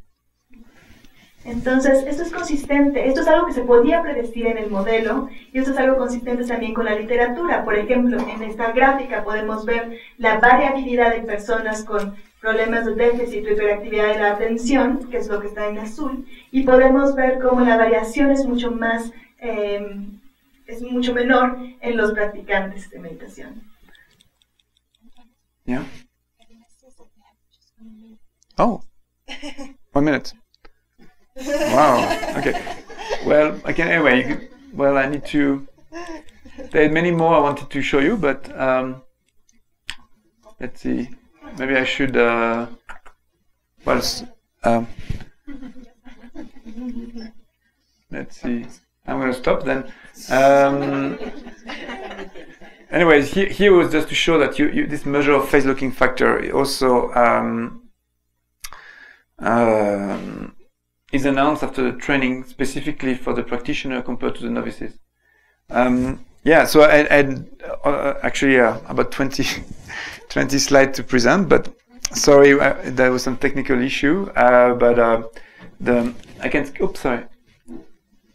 Entonces, esto es consistente, esto es algo que se podía predecir en el modelo y esto es algo consistente también con la literatura. Por ejemplo, en esta gráfica podemos ver la variabilidad de personas con problemas de déficit o hiperactividad de la atención, que es lo que está en azul, y podemos ver cómo la variación es mucho menor en los practicantes de meditación. Yeah. Oh, 1 minute. Wow. Okay. Well, anyway. Well, I need to. There are many more I wanted to show you, but let's see. Maybe I should. Let's see. I'm going to stop then. Anyways, here was just to show that this measure of phase locking factor also is announced after the training specifically for the practitioner compared to the novices. Yeah, so I had actually about 20 slides to present, but sorry, there was some technical issue. Oops, sorry.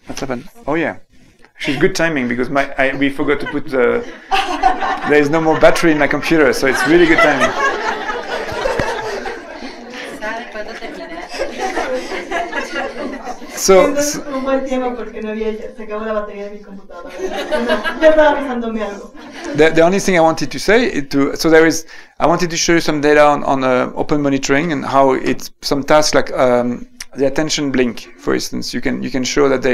What's happened? Oh yeah, actually good timing because we forgot to put there is no more battery in my computer, so it's really good timing. So, un buen tiempo porque se acabó la batería de mi computadora. Ya estaba pasándome algo. The only thing I wanted to say I wanted to show you some data on open monitoring and how it's some tasks like the attention blink, for instance. You can show that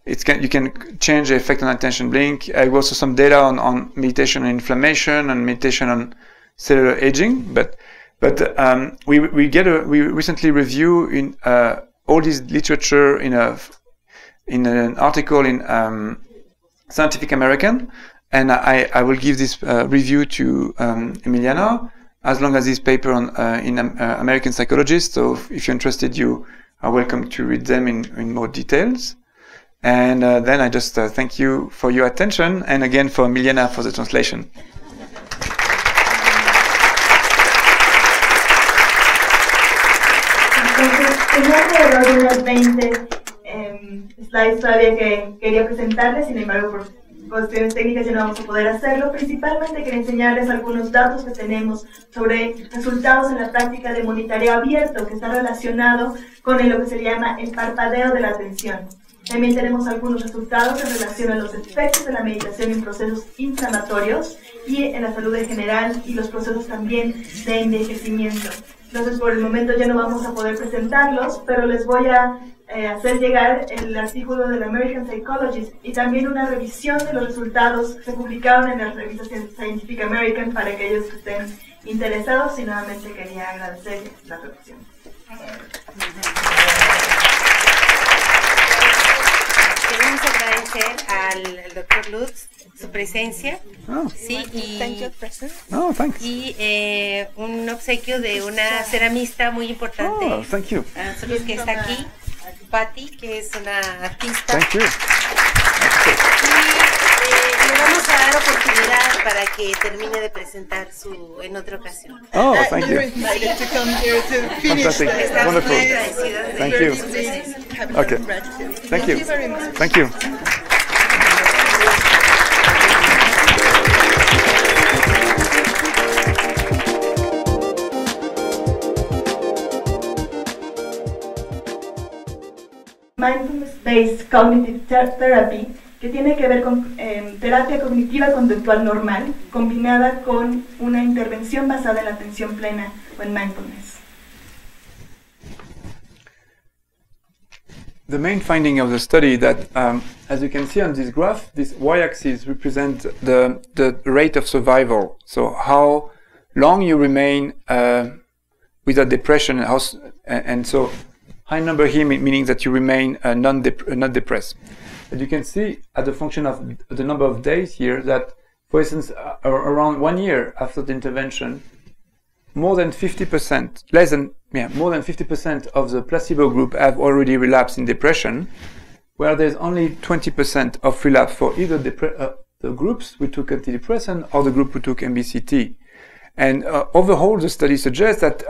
you can change the effect on attention blink. I have also some data on meditation on inflammation and meditation on cellular aging. But we recently review in all this literature in an article in Scientific American, and I will give this review to Emiliana, as long as this paper in American Psychologist. So if you're interested, you are welcome to read them in more details. And then I just thank you for your attention, and again for Milena for the translation. Entonces, tenía alrededor de unas 20 slides todavía que quería presentarles, sin embargo, por cuestiones técnicas ya no vamos a poder hacerlo. Principalmente quería enseñarles algunos datos que tenemos sobre resultados en la práctica de monitoreo abierto, que está relacionado con lo que se llama el parpadeo de la atención. También tenemos algunos resultados en relación a los efectos de la meditación en procesos inflamatorios y en la salud en general, y los procesos también de envejecimiento. Entonces, por el momento ya no vamos a poder presentarlos, pero les voy a hacer llegar el artículo del American Psychologist y también una revisión de los resultados que se publicaron en la revista Scientific American para aquellos que estén interesados, y nuevamente quería agradecer la revisión. Queremos agradecer al Dr. Lutz su presencia, sí, y un obsequio de una ceramista muy importante, nosotros que está aquí, Patty, que es una artista. Thank you. Y le vamos a dar oportunidad para que termine de presentar en otra ocasión. Oh, thank you. Invited to come here to finish Fantastic. Estamos Wonderful. muy agradecidos de Thank you. su presencia. Okay. Thank you. very much. Thank you. Mindfulness-based cognitive therapy, que tiene que ver con terapia cognitiva conductual normal, combinada con una intervención basada en la atención plena o en mindfulness. The main finding of the study that, as you can see on this graph, this y-axis represents the rate of survival. So how long you remain without depression, and so high number here meaning that you remain not depressed. But you can see at the function of the number of days here that, for instance, around 1 year after the intervention, more than 50% of the placebo group have already relapsed in depression, where there's only 20% of relapse for either the groups who took antidepressant or the group who took MBCT. And overall, the study suggests that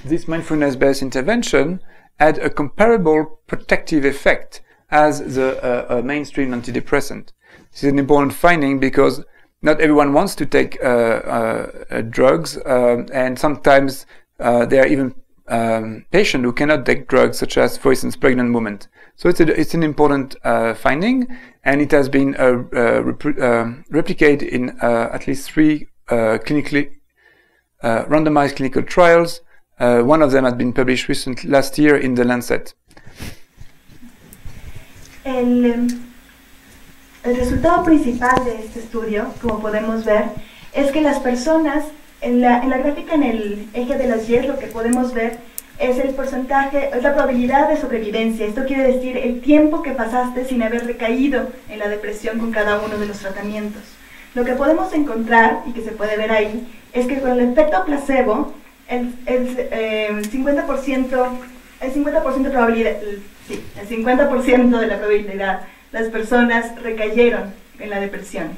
this mindfulness-based intervention had a comparable protective effect as the mainstream antidepressant. This is an important finding because not everyone wants to take drugs, and sometimes there are even patients who cannot take drugs, such as, for instance, pregnant women. So it's an important finding, and it has been replicated in at least 3 clinically randomized clinical trials. One of them had been published last year in The Lancet. El resultado principal de este estudio, como podemos ver, es que las personas, en la gráfica en el eje de las Y, lo que podemos ver es el porcentaje, es la probabilidad de sobrevivencia. Esto quiere decir el tiempo que pasaste sin haber recaído en la depresión con cada uno de los tratamientos. Lo que podemos encontrar, y que se puede ver ahí, es que con el efecto placebo, el 50% de probabilidad, sí, el 50% de la probabilidad, las personas recayeron en la depresión.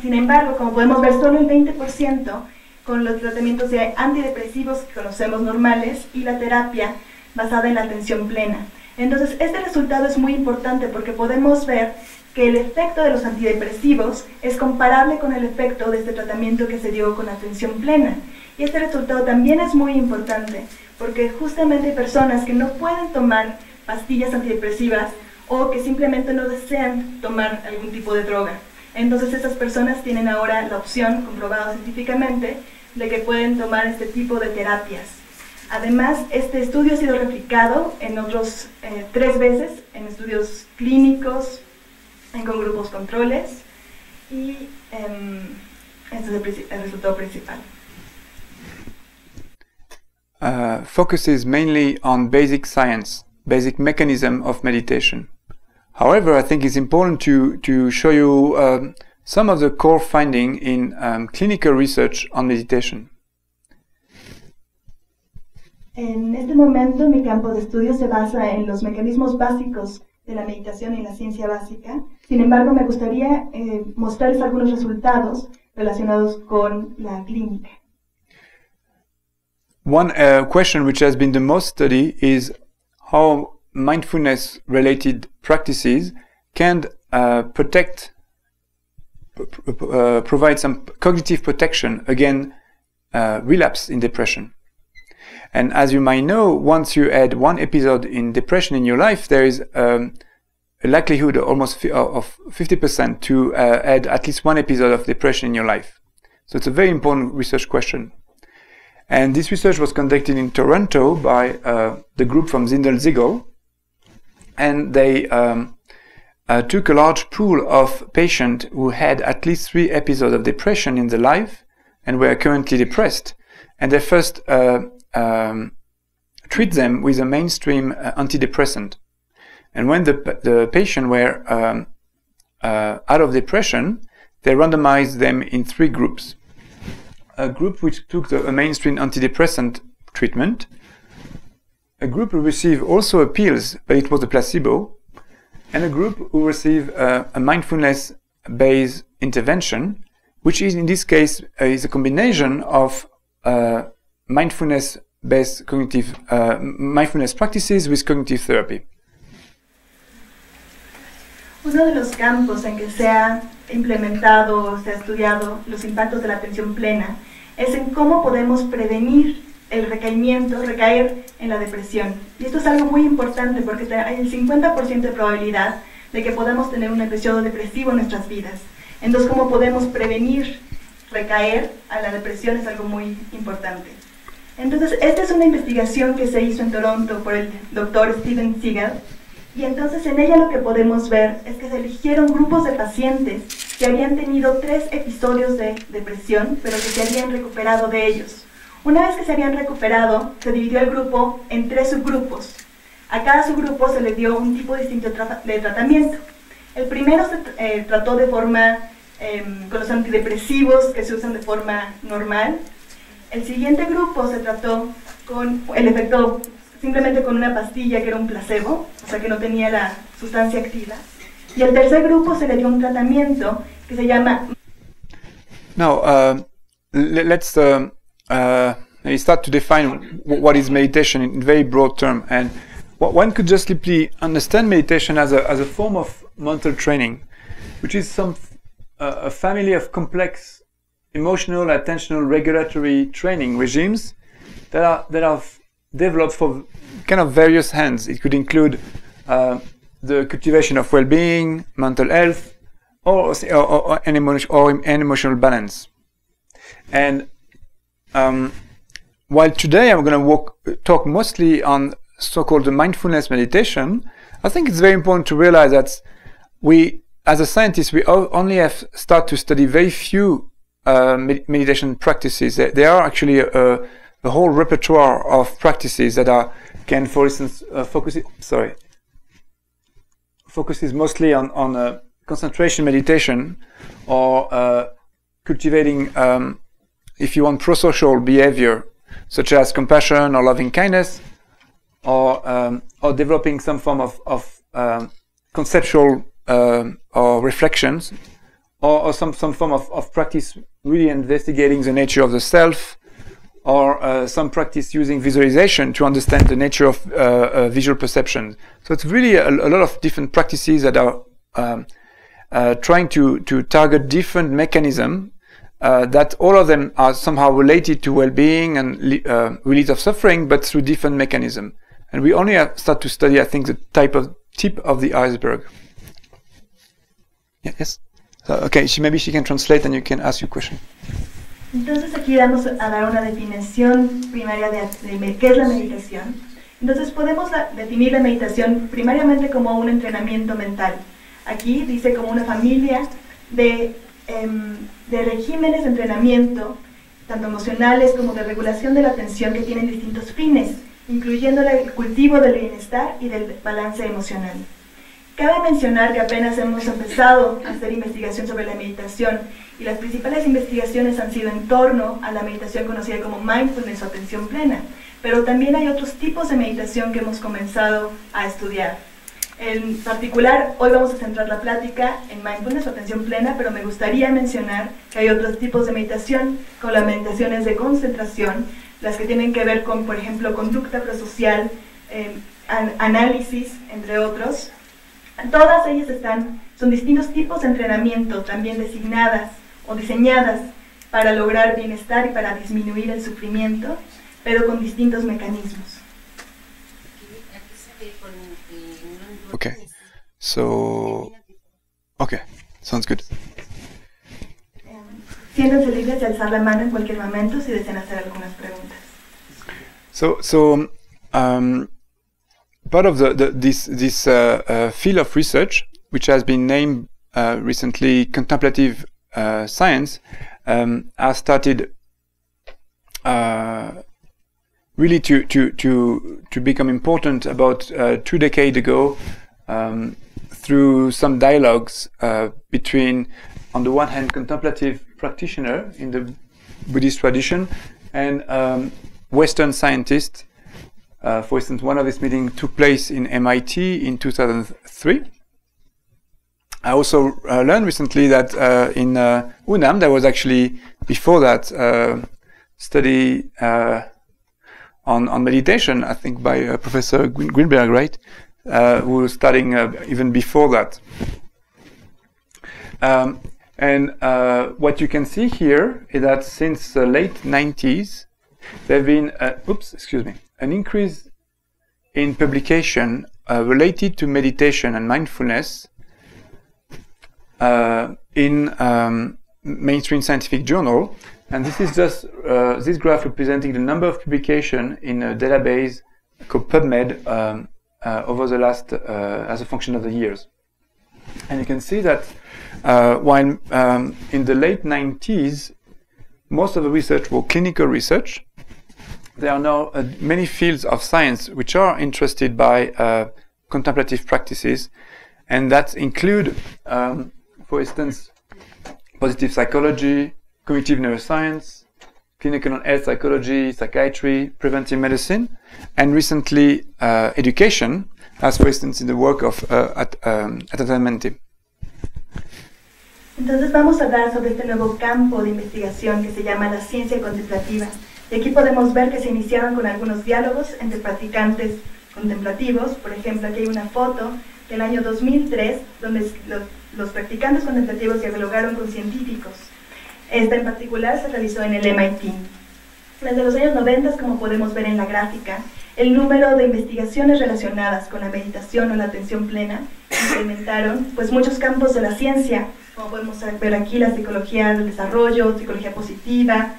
Sin embargo, como podemos ver, solo el 20% con los tratamientos de antidepresivos que conocemos normales y la terapia basada en la atención plena. Entonces, este resultado es muy importante porque podemos ver que el efecto de los antidepresivos es comparable con el efecto de este tratamiento que se dio con atención plena. Y este resultado también es muy importante porque justamente hay personas que no pueden tomar pastillas antidepresivas o que simplemente no desean tomar algún tipo de droga. Entonces estas personas tienen ahora la opción, comprobada científicamente, de que pueden tomar este tipo de terapias. Además, este estudio ha sido replicado en otros 3 veces, en estudios clínicos, con grupos controles, y este es el resultado principal. Focuses mainly on basic science, basic mechanism of meditation. However, I think it's important to show you some of the core findings in clinical research on meditation. En este momento, mi campo de estudio se basa en los mecanismos básicos de la meditación en la ciencia básica. Sin embargo, me gustaría mostrarles algunos resultados relacionados con la clínica. One question which has been the most studied is how mindfulness-related practices can provide some cognitive protection against relapse in depression. And as you might know, once you add one episode in depression in your life, there is a likelihood almost of 50% to add at least one episode of depression in your life. So it's a very important research question. And this research was conducted in Toronto by the group from Zindel-Ziegel, and they took a large pool of patients who had at least 3 episodes of depression in their life and were currently depressed, and they first treat them with a mainstream antidepressant. And when the patient were out of depression, they randomized them in 3 groups. A group which took a mainstream antidepressant treatment, a group who received also pills, but it was a placebo, and a group who received a mindfulness-based intervention, which is in this case is a combination of mindfulness-based mindfulness practices with cognitive therapy. Uno de los campos en que se ha implementado o se ha estudiado los impactos de la atención plena es en cómo podemos prevenir el recaer en la depresión. Y esto es algo muy importante porque hay el 50% de probabilidad de que podamos tener un episodio depresivo en nuestras vidas. Entonces, cómo podemos prevenir recaer a la depresión es algo muy importante. Entonces, esta es una investigación que se hizo en Toronto por el doctor Steven Seagal. Y entonces en ella lo que podemos ver es que se eligieron grupos de pacientes que habían tenido 3 episodios de depresión, pero que se habían recuperado de ellos. Una vez que se habían recuperado, se dividió el grupo en 3 subgrupos. A cada subgrupo se le dio un tipo distinto de tratamiento. El primero se trató de forma con los antidepresivos que se usan de forma normal. El siguiente grupo se trató con el efecto simplemente con una pastilla que era un placebo, o sea que no tenía la sustancia activa. Y al tercer grupo se le dio un tratamiento que se llama... Now, let's start to define what is meditation in very broad term. And one could just simply understand meditation as a form of mental training, which is a family of complex emotional, attentional, regulatory training regimes that are developed for kind of various ends. It could include the cultivation of well-being, mental health, or an emotional balance. And while today I'm going to talk mostly on so-called mindfulness meditation, I think it's very important to realize that we, as a scientist, we only have start to study very few meditation practices. There are actually a whole repertoire of practices that can, for instance, focuses mostly on concentration meditation, or cultivating, if you want, prosocial behavior, such as compassion or loving kindness, or developing some form of conceptual or reflections, or some form of practice really investigating the nature of the self, or some practice using visualization to understand the nature of visual perception. So it's really a lot of different practices that are trying to target different mechanisms that all of them are somehow related to well-being and release of suffering, but through different mechanisms. And we only start to study, I think, the tip of the iceberg. Yeah, yes? So, okay, maybe she can translate and you can ask your question. Entonces aquí vamos a dar una definición primaria de qué es la meditación. Entonces podemos definir la meditación primariamente como un entrenamiento mental. Aquí dice como una familia de regímenes de entrenamiento, tanto emocionales como de regulación de la atención, que tienen distintos fines, incluyendo el cultivo del bienestar y del balance emocional. Cabe mencionar que apenas hemos empezado a hacer investigación sobre la meditación, y las principales investigaciones han sido en torno a la meditación conocida como Mindfulness o Atención Plena, pero también hay otros tipos de meditación que hemos comenzado a estudiar. En particular, hoy vamos a centrar la plática en mindfulness o atención plena, pero me gustaría mencionar que hay otros tipos de meditación, como las meditaciones de concentración, las que tienen que ver con, por ejemplo, conducta prosocial, análisis, entre otros. Todas ellas son distintos tipos de entrenamiento, también designadas o diseñadas para lograr bienestar y para disminuir el sufrimiento, pero con distintos mecanismos. Okay, so, okay, sounds good. Siéntanse libres de alzar la mano en cualquier momento si desean hacer algunas preguntas. So part of this field of research, which has been named recently contemplative science, has started really to become important about 2 decades ago. Through some dialogues between, on the one hand, contemplative practitioner in the Buddhist tradition and Western scientists. For instance, one of these meetings took place in MIT in 2003. I also learned recently that in UNAM there was actually, before that, study on meditation, I think by Professor Greenberg, right? Who was studying even before that. And what you can see here is that since the late 90s, there have been, an increase in publication related to meditation and mindfulness in mainstream scientific journal. And this is just this graph representing the number of publications in a database called PubMed over the last, as a function of the years. And you can see that while in the late 90s, most of the research was clinical research, there are now many fields of science which are interested by contemplative practices, and that include, for instance, positive psychology, cognitive neuroscience, clinical and health psychology, psychiatry, preventive medicine, and recently education, as for instance in the work of Atentamente. Entonces vamos a hablar sobre este nuevo campo de investigación que se llama la ciencia contemplativa. Y aquí podemos ver que se iniciaron con algunos diálogos entre practicantes contemplativos. Por ejemplo, aquí hay una foto del año 2003 donde los practicantes contemplativos dialogaron con científicos. Esta en particular se realizó en el MIT. Desde los años 90, como podemos ver en la gráfica, el número de investigaciones relacionadas con la meditación o la atención plena incrementaron pues muchos campos de la ciencia, como podemos ver aquí la psicología del desarrollo, psicología positiva,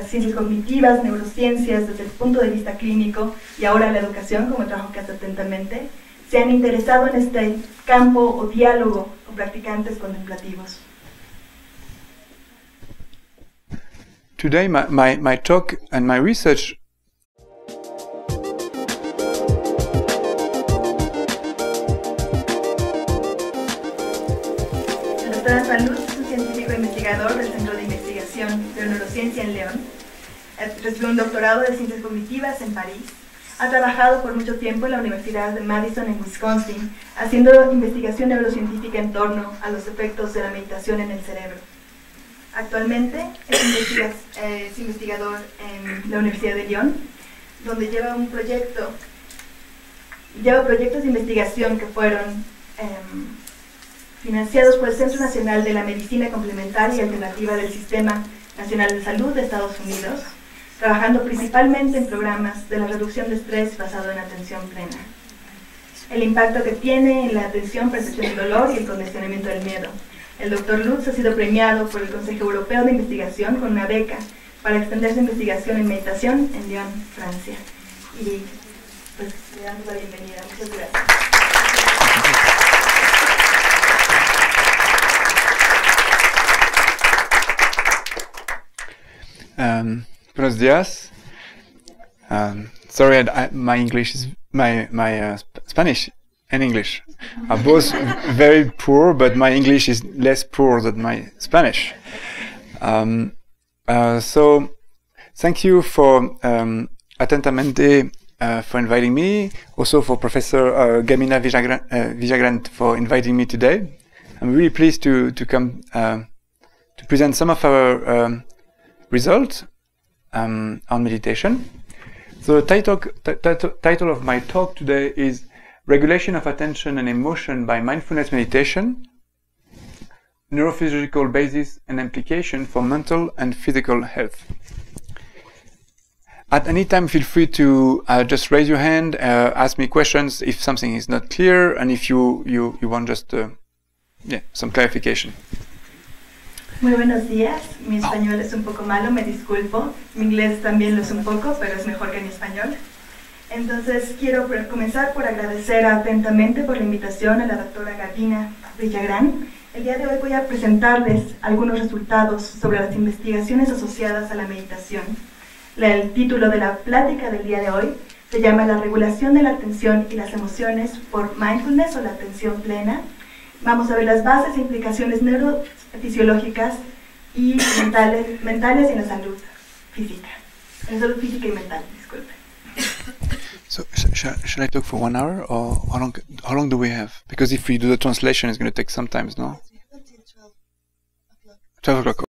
ciencias cognitivas, neurociencias desde el punto de vista clínico y ahora la educación, como el trabajo que hace Atentamente, se han interesado en este campo o diálogo con practicantes contemplativos. Today my talk and my research El doctor Antoine Lutz es un científico investigador del Centro de Investigación de Neurociencia en León. Recibió un doctorado de Ciencias Cognitivas en París. Ha trabajado por mucho tiempo en la Universidad de Madison en Wisconsin, haciendo investigación neurocientífica en torno a los efectos de la meditación en el cerebro. Actualmente es investigador en la Universidad de Lyon, donde lleva proyectos de investigación que fueron financiados por el Centro Nacional de la Medicina Complementaria y Alternativa del Sistema Nacional de Salud de Estados Unidos, trabajando principalmente en programas de la reducción de estrés basado en atención plena. El impacto que tiene en la atención, percepción del dolor y el condicionamiento del miedo. El Dr. Lutz ha sido premiado por el Consejo Europeo de Investigación con una beca para extender su investigación en meditación en Lyon, Francia. Y pues le damos la bienvenida. Muchas gracias. Buenos días. Sorry, my English is my Spanish and English are both very poor, but my English is less poor than my Spanish. So, thank you for Atentamente for inviting me, also for Professor Gamina Vijagrant for inviting me today. I'm really pleased to come to present some of our results on meditation. So the title of my talk today is Regulation of Attention and Emotion by Mindfulness Meditation, Neurophysiological Basis and Implication for Mental and Physical Health. At any time, feel free to just raise your hand, ask me questions if something is not clear, and if you want just some clarification. Muy buenos días, mi español es un poco malo, me disculpo, mi inglés también lo es un poco, pero es mejor que mi español. Entonces quiero comenzar por agradecer atentamente por la invitación a la doctora Gamina Vijagrant. El día de hoy voy a presentarles algunos resultados sobre las investigaciones asociadas a la meditación. El título de la plática del día de hoy se llama La regulación de la atención y las emociones por Mindfulness o la atención plena. Vamos a ver las bases e implicaciones neurofisiológicas y mentales y en la salud física. En la salud física y mental, disculpe. So, shall I talk for 1 hour, or how long do we have? Because if we do the translation, it's going to take some time, no? 12 o'clock.